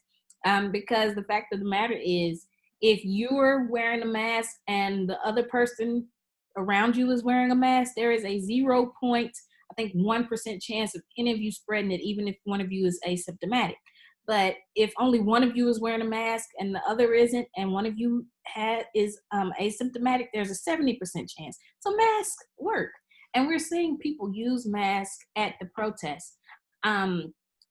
Because the fact of the matter is, if you're wearing a mask and the other person around you is wearing a mask, there is a 0.1% chance of any of you spreading it, even if one of you is asymptomatic. But if only one of you is wearing a mask and the other isn't, and one of you is asymptomatic, there's a 70% chance. So masks work. And we're seeing people use masks at the protests.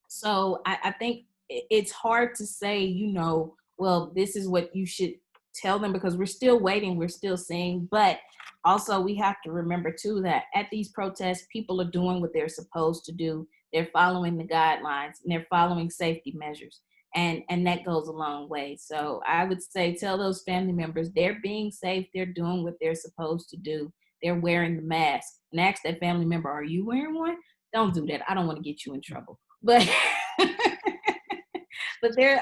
So I think it's hard to say, you know, well, this is what you should tell them because we're still waiting, we're still seeing. But also we have to remember too that at these protests, people are doing what they're supposed to do. They're following the guidelines and they're following safety measures. And that goes a long way. So I would say tell those family members they're being safe, they're doing what they're supposed to do. They're wearing the mask. And ask that family member, are you wearing one? Don't do that. I don't want to get you in trouble. But but they're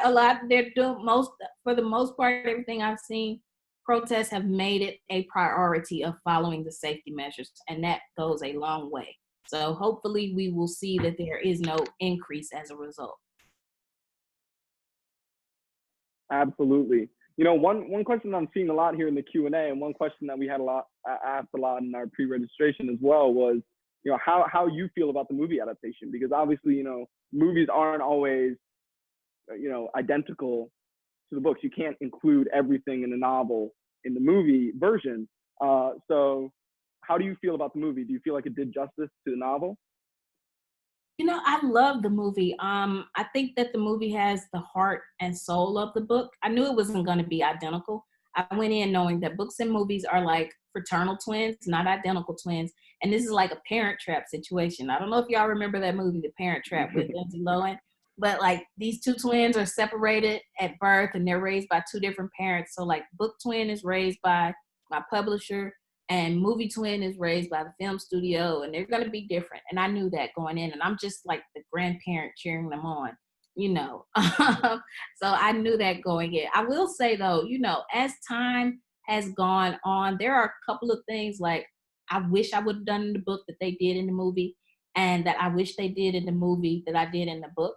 doing for the most part, everything I've seen, protests have made it a priority of following the safety measures. And that goes a long way. So hopefully we will see that there is no increase as a result. Absolutely. You know, one question I'm seeing a lot here in the Q&A, and one question that we had asked a lot in our pre-registration as well was, you know, how you feel about the movie adaptation, because obviously, you know, movies aren't always, you know, identical to the books. You can't include everything in a novel in the movie version. So how do you feel about the movie? Do you feel like it did justice to the novel? You know, I love the movie. I think that the movie has the heart and soul of the book. I knew it wasn't going to be identical. I went in knowing that books and movies are like fraternal twins, not identical twins. And this is like a Parent Trap situation. I don't know if y'all remember that movie, The Parent Trap, with Lindsay Lohan. But like these two twins are separated at birth and they're raised by two different parents. So like book twin is raised by my publisher and movie twin is raised by the film studio, and they're going to be different. And I knew that going in, and I'm just like the grandparent cheering them on, you know. So I knew that going in. I will say though, you know, as time has gone on, there are a couple of things like I wish I would have done in the book that they did in the movie, and that I wish they did in the movie that I did in the book.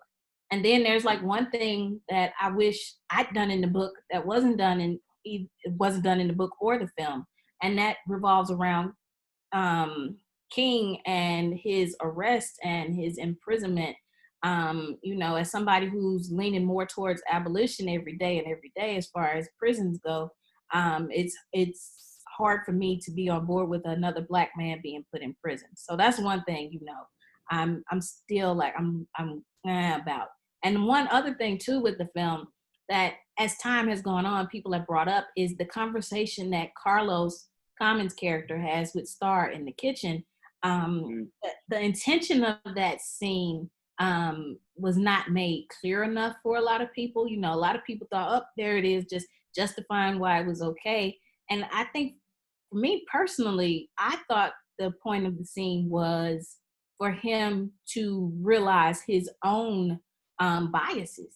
And then there's like one thing that I wish I'd done in the book that wasn't done in the book or the film. And that revolves around King and his arrest and his imprisonment. You know, as somebody who's leaning more towards abolition every day as far as prisons go, it's hard for me to be on board with another Black man being put in prison. So that's one thing, you know, I'm still like I'm about. And one other thing too with the film that as time has gone on, people have brought up is the conversation that Carlos Common's character has with Star in the kitchen. The intention of that scene was not made clear enough for a lot of people. You know, a lot of people thought, oh, there it is, just justifying why it was okay. And I think for me personally, I thought the point of the scene was for him to realize his own biases.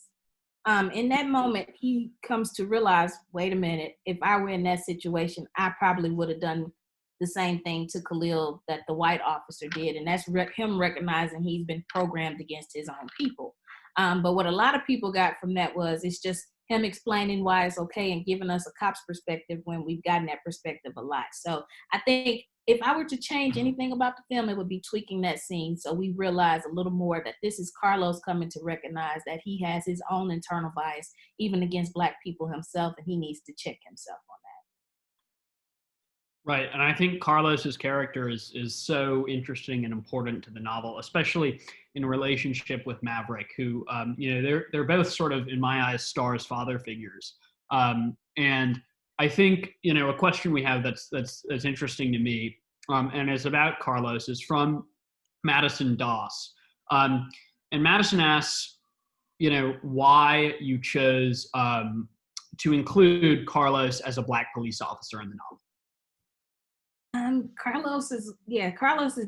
In that moment, he comes to realize, wait a minute, if I were in that situation, I probably would have done the same thing to Khalil that the white officer did. And that's him recognizing he's been programmed against his own people. But what a lot of people got from that was, it's just him explaining why it's okay and giving us a cop's perspective when we've gotten that perspective a lot. So I think if I were to change anything about the film, it would be tweaking that scene so we realize a little more that this is Carlos coming to recognize that he has his own internal bias, even against Black people himself, and he needs to check himself on that. Right, and I think Carlos's character is so interesting and important to the novel, especially in relationship with Maverick, who they're both sort of, in my eyes, Star's father figures, and I think a question we have that's interesting to me, and is about Carlos, is from Madison Doss, and Madison asks, why you chose to include Carlos as a Black police officer in the novel. Carlos is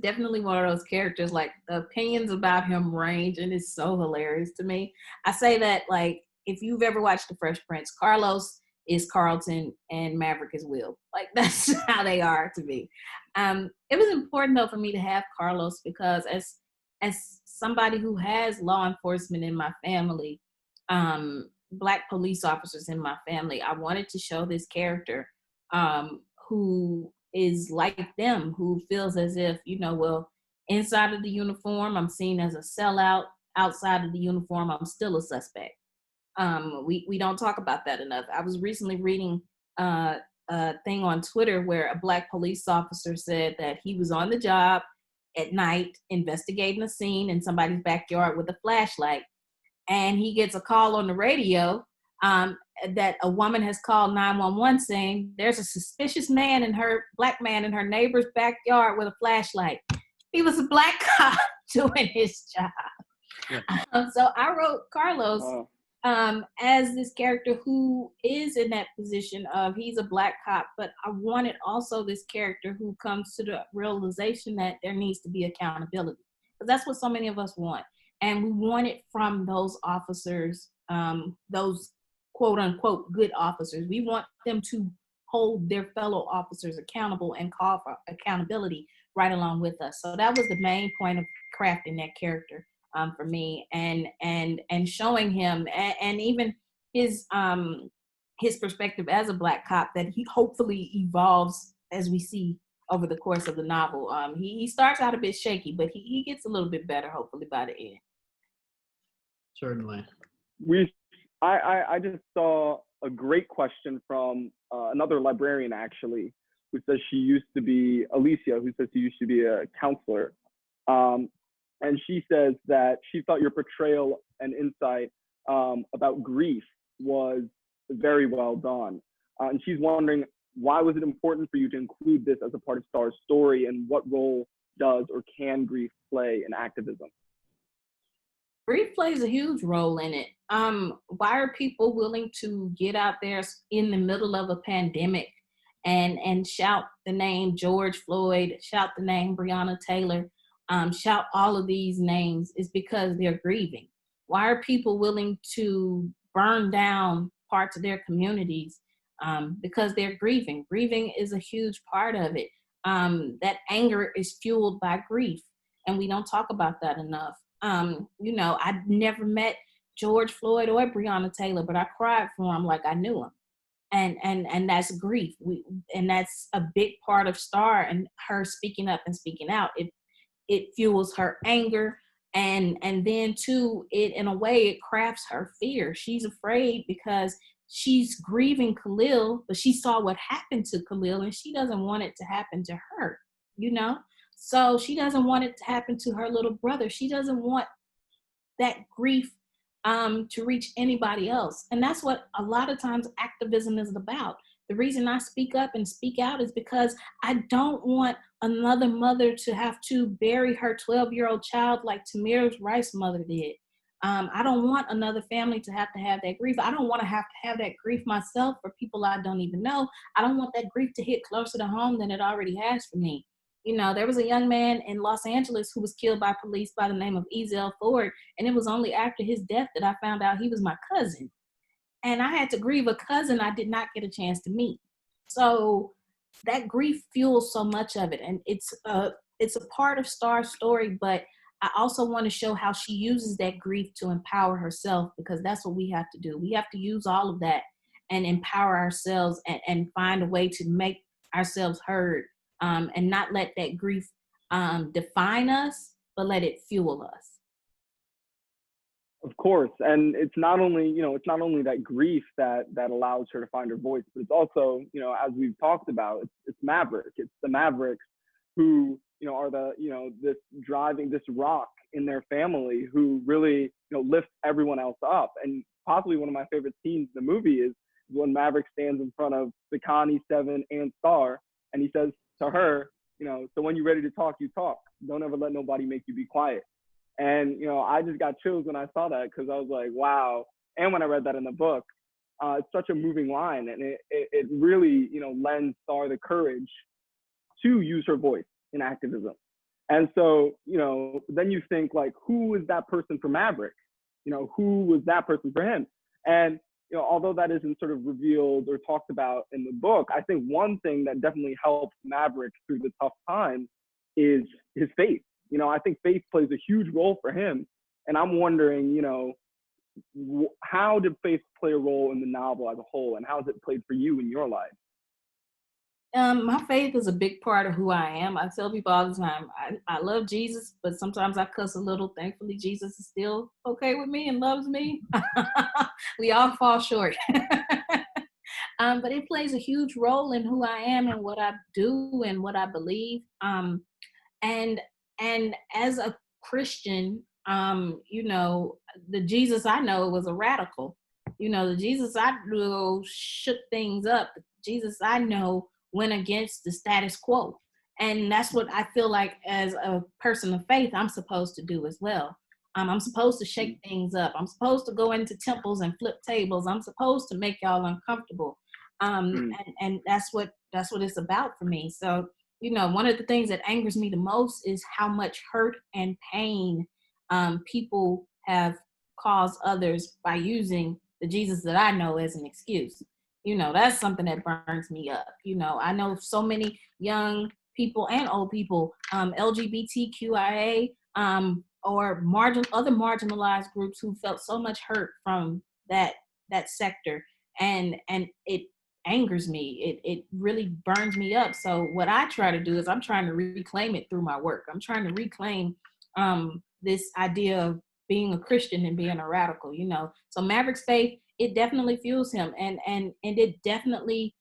definitely one of those characters, like the opinions about him range, and it's so hilarious to me. I say that, like, if you've ever watched The Fresh Prince, Carlos is Carlton and Maverick is Will. Like, that's how they are to me. It was important though for me to have Carlos because as somebody who has law enforcement in my family, Black police officers in my family, I wanted to show this character who is like them, who feels as if, well, inside of the uniform, I'm seen as a sellout. Outside of the uniform, I'm still a suspect. We don't talk about that enough. I was recently reading a thing on Twitter where a Black police officer said that he was on the job at night investigating a scene in somebody's backyard with a flashlight. And he gets a call on the radio that a woman has called 911 saying there's a suspicious Black man in her neighbor's backyard with a flashlight. He was a Black cop doing his job. Yeah. So I wrote Carlos as this character who is in that position of, he's a Black cop, but I wanted also this character who comes to the realization that there needs to be accountability, because that's what so many of us want. And we want it from those officers, those quote unquote good officers. We want them to hold their fellow officers accountable and call for accountability right along with us. So that was the main point of crafting that character for me, and showing him and even his perspective as a Black cop, that he hopefully evolves as we see over the course of the novel. He starts out a bit shaky, but he gets a little bit better hopefully by the end. Certainly. I just saw a great question from another librarian, actually, who says she used to be, Alicia, who says she used to be a counselor. And she says that she thought your portrayal and insight about grief was very well done. And she's wondering, why was it important for you to include this as a part of Star's story, and what role does or can grief play in activism? Grief plays a huge role in it. Why are people willing to get out there in the middle of a pandemic and shout the name George Floyd, shout the name Breonna Taylor, shout all of these names? Is because they're grieving. Why are people willing to burn down parts of their communities? Because they're grieving. Grieving is a huge part of it. That anger is fueled by grief, and we don't talk about that enough. I'd never met George Floyd or Breonna Taylor, but I cried for him like I knew him. And that's grief. And that's a big part of Star and her speaking up and speaking out. It fuels her anger. And then too, in a way, it crafts her fear. She's afraid because she's grieving Khalil, but she saw what happened to Khalil and she doesn't want it to happen to her, So she doesn't want it to happen to her little brother. She doesn't want that grief to reach anybody else. And that's what a lot of times activism is about. The reason I speak up and speak out is because I don't want another mother to have to bury her 12-year-old child like Tamir Rice's mother did. I don't want another family to have that grief. I don't want to have that grief myself for people I don't even know. I don't want that grief to hit closer to home than it already has for me. You know, there was a young man in Los Angeles who was killed by police by the name of Ezell Ford, and it was only after his death that I found out he was my cousin. And I had to grieve a cousin I did not get a chance to meet. So that grief fuels so much of it, and it's a part of Star's story, but I also want to show how she uses that grief to empower herself, because that's what we have to do. We have to use all of that and empower ourselves and find a way to make ourselves heard, and not let that grief define us, but let it fuel us. Of course, and it's not only that grief that allows her to find her voice, but it's also, as we've talked about, it's Maverick. It's the Mavericks who, are this rock in their family who really, lifts everyone else up. And possibly one of my favorite scenes in the movie is when Maverick stands in front of the Connie, Seven, and Star, and he says to her, so when you're ready to talk, you talk. Don't ever let nobody make you be quiet. And, I just got chills when I saw that, because I was like, wow. And when I read that in the book, it's such a moving line. And it really, lends Star the courage to use her voice in activism. And so, then you think, like, who is that person for Maverick? Who was that person for him? And, although that isn't sort of revealed or talked about in the book, I think one thing that definitely helped Maverick through the tough times is his faith. I think faith plays a huge role for him. And I'm wondering, how did faith play a role in the novel as a whole? And how has it played for you in your life? My faith is a big part of who I am. I tell people all the time, I love Jesus, but sometimes I cuss a little. Thankfully, Jesus is still okay with me and loves me. We all fall short. But it plays a huge role in who I am and what I do and what I believe. And as a Christian, the Jesus I know was a radical. The Jesus I know shook things up. The Jesus I know went against the status quo. And that's what I feel like as a person of faith, I'm supposed to do as well. I'm supposed to shake things up. I'm supposed to go into temples and flip tables. I'm supposed to make y'all uncomfortable. And that's what it's about for me. So, one of the things that angers me the most is how much hurt and pain people have caused others by using the Jesus that I know as an excuse. That's something that burns me up. I know so many young people and old people, LGBTQIA, or other marginalized groups who felt so much hurt from that sector, and it angers me. It really burns me up. So what I try to do is I'm trying to reclaim it through my work. I'm trying to reclaim this idea of being a Christian and being a radical. So Maverick's faith, it definitely fuels him, and it definitely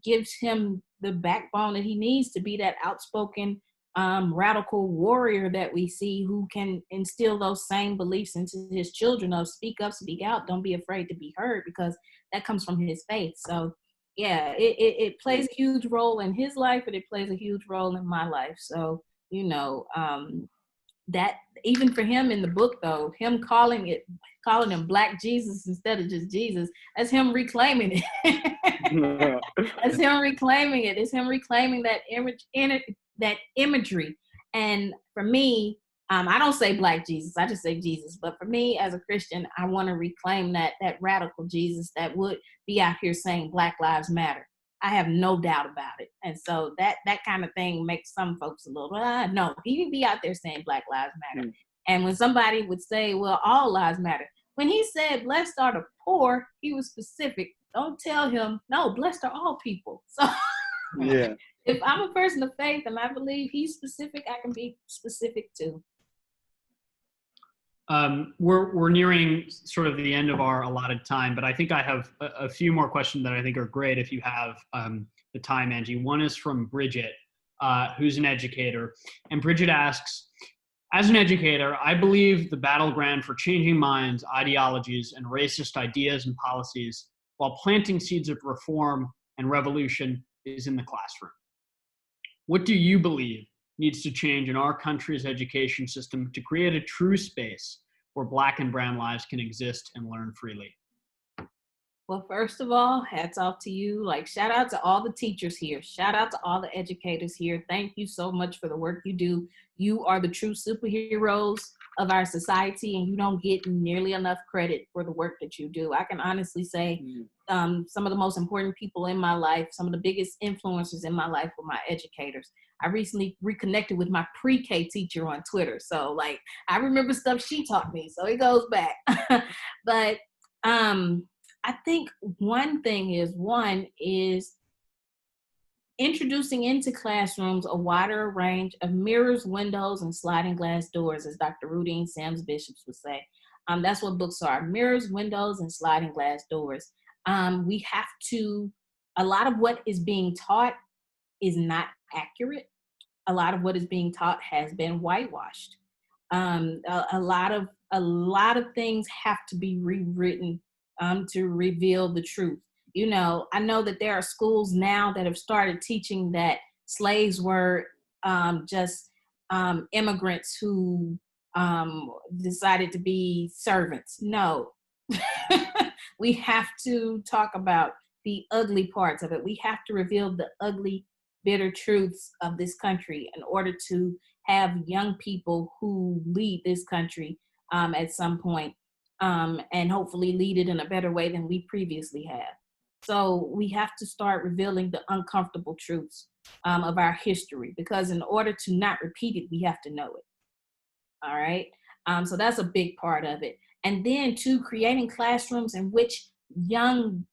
gives him the backbone that he needs to be that outspoken radical warrior that we see, who can instill those same beliefs into his children of speak up, speak out, don't be afraid to be heard, because that comes from his faith. So yeah, it plays a huge role in his life, and it plays a huge role in my life. So that even for him in the book, though, him calling him Black Jesus instead of just Jesus, that's him reclaiming it. That's him reclaiming it. It's him reclaiming that imagery. And for me, I don't say Black Jesus, I just say Jesus. But for me as a Christian, I want to reclaim that radical Jesus that would be out here saying Black Lives Matter. I have no doubt about it. And so that kind of thing makes some folks a little, no, he can be out there saying Black Lives Matter. And when somebody would say, well, all lives matter. When he said, blessed are the poor, he was specific. Don't tell him, no, blessed are all people. So yeah. If I'm a person of faith and I believe he's specific, I can be specific too. We're nearing sort of the end of our allotted time, but I think I have a few more questions that I think are great if you have the time, Angie. One is from Bridget, who's an educator. And Bridget asks, as an educator, I believe the battleground for changing minds, ideologies, and racist ideas and policies while planting seeds of reform and revolution is in the classroom. What do you believe needs to change in our country's education system to create a true space where Black and brown lives can exist and learn freely? Well, first of all, hats off to you. Like, shout out to all the teachers here. Shout out to all the educators here. Thank you so much for the work you do. You are the true superheroes of our society, and you don't get nearly enough credit for the work that you do. I can honestly say some of the most important people in my life, some of the biggest influencers in my life were my educators. I recently reconnected with my pre-K teacher on Twitter. So, like, I remember stuff she taught me. So it goes back. But I think one is introducing into classrooms a wider range of mirrors, windows, and sliding glass doors, as Dr. Rudine Sims Bishops would say. That's what books are: mirrors, windows, and sliding glass doors. We have to, a lot of what is being taught is not accurate. A lot of what is being taught has been whitewashed. A lot of things have to be rewritten to reveal the truth. You know, I know that there are schools now that have started teaching that slaves were just immigrants who decided to be servants. No, we have to talk about the ugly parts of it. We have to reveal the ugly, bitter truths of this country in order to have young people who lead this country at some point, and hopefully lead it in a better way than we previously have. So we have to start revealing the uncomfortable truths of our history, because in order to not repeat it, we have to know it. All right. So that's a big part of it. And then too, creating classrooms in which young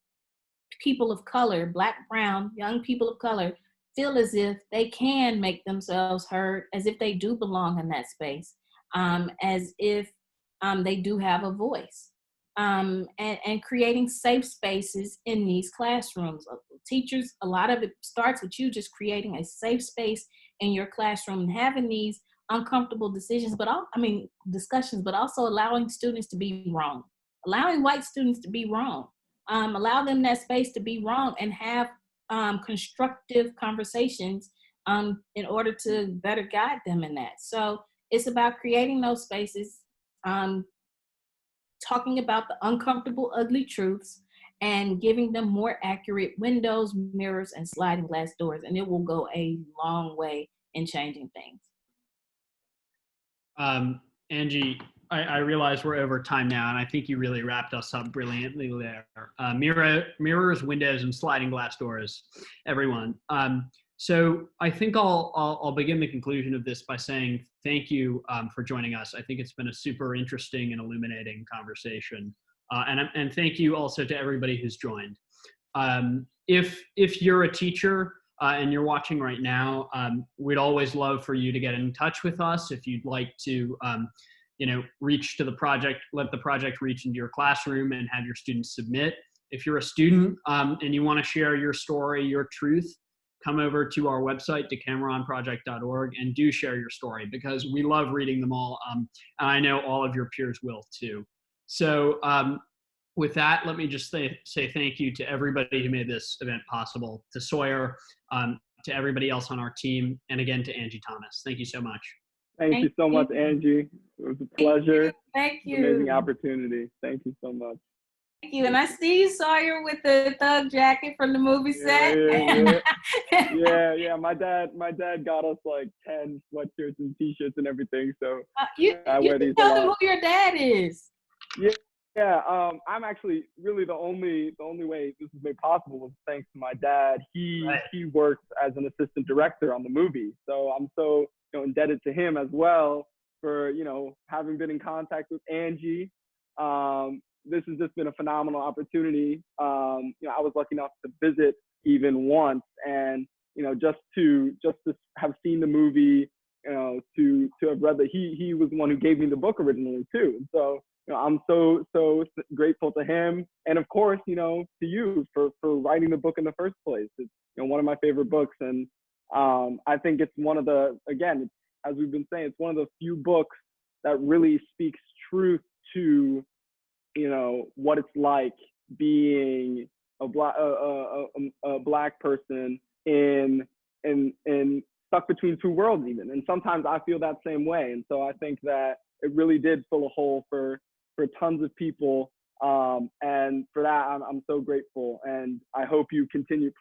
people of color, Black, brown, young people of color, feel as if they can make themselves heard, as if they do belong in that space, as if they do have a voice, and creating safe spaces in these classrooms. Teachers, a lot of it starts with you just creating a safe space in your classroom and having these uncomfortable discussions, but also allowing students to be wrong, allowing white students to be wrong, allow them that space to be wrong and have constructive conversations in order to better guide them in that. So it's about creating those spaces, talking about the uncomfortable, ugly truths, and giving them more accurate windows, mirrors, and sliding glass doors. And it will go a long way in changing things. Angie, I realize we're over time now, and I think you really wrapped us up brilliantly there. Mirrors, windows, and sliding glass doors, everyone. So I think I'll begin the conclusion of this by saying thank you for joining us. I think it's been a super interesting and illuminating conversation. And thank you also to everybody who's joined. If you're a teacher and you're watching right now, we'd always love for you to get in touch with us. If you'd like to reach to the project, let the project reach into your classroom and have your students submit. If you're a student and you want to share your story, your truth, come over to our website, decameronproject.org, and do share your story, because we love reading them all. And I know all of your peers will too. So with that, let me just say thank you to everybody who made this event possible, to Sawyer, to everybody else on our team, and again to Angie Thomas. Thank you so much. Thank you so much, Angie. It was a pleasure. Thank you. Amazing opportunity. Thank you so much. Thank you. And I see you, Sawyer, with the thug jacket from the movie set. Yeah. My dad got us like 10 sweatshirts and t-shirts and everything. So you can tell them who your dad is. Yeah. I'm actually really the only way this was made possible was thanks to my dad. He worked as an assistant director on the movie, so I'm so indebted to him as well for having been in contact with Angie. This has just been a phenomenal opportunity. I was lucky enough to visit even once, and just to have seen the movie, to have read that he was the one who gave me the book originally too. And so I'm so grateful to him, and of course to you for writing the book in the first place. It's one of my favorite books, and I think it's one of the, again, as we've been saying, it's one of the few books that really speaks truth to what it's like being a black person in stuck between two worlds even. And sometimes I feel that same way. And so I think that it really did fill a hole for tons of people And for that, I'm so grateful. And I hope you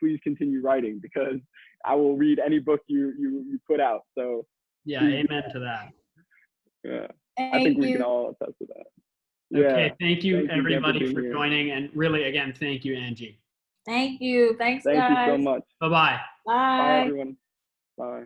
please continue writing, because I will read any book you put out. So yeah, amen to that. yeah, Thank I think we you. can all attest to that. Okay, Yeah. thank you again everybody for being here. joining, and really again, thank you, Angie. Thank you. Thanks, Thank guys. you so much. Bye-bye. Bye, Bye. everyone. Bye.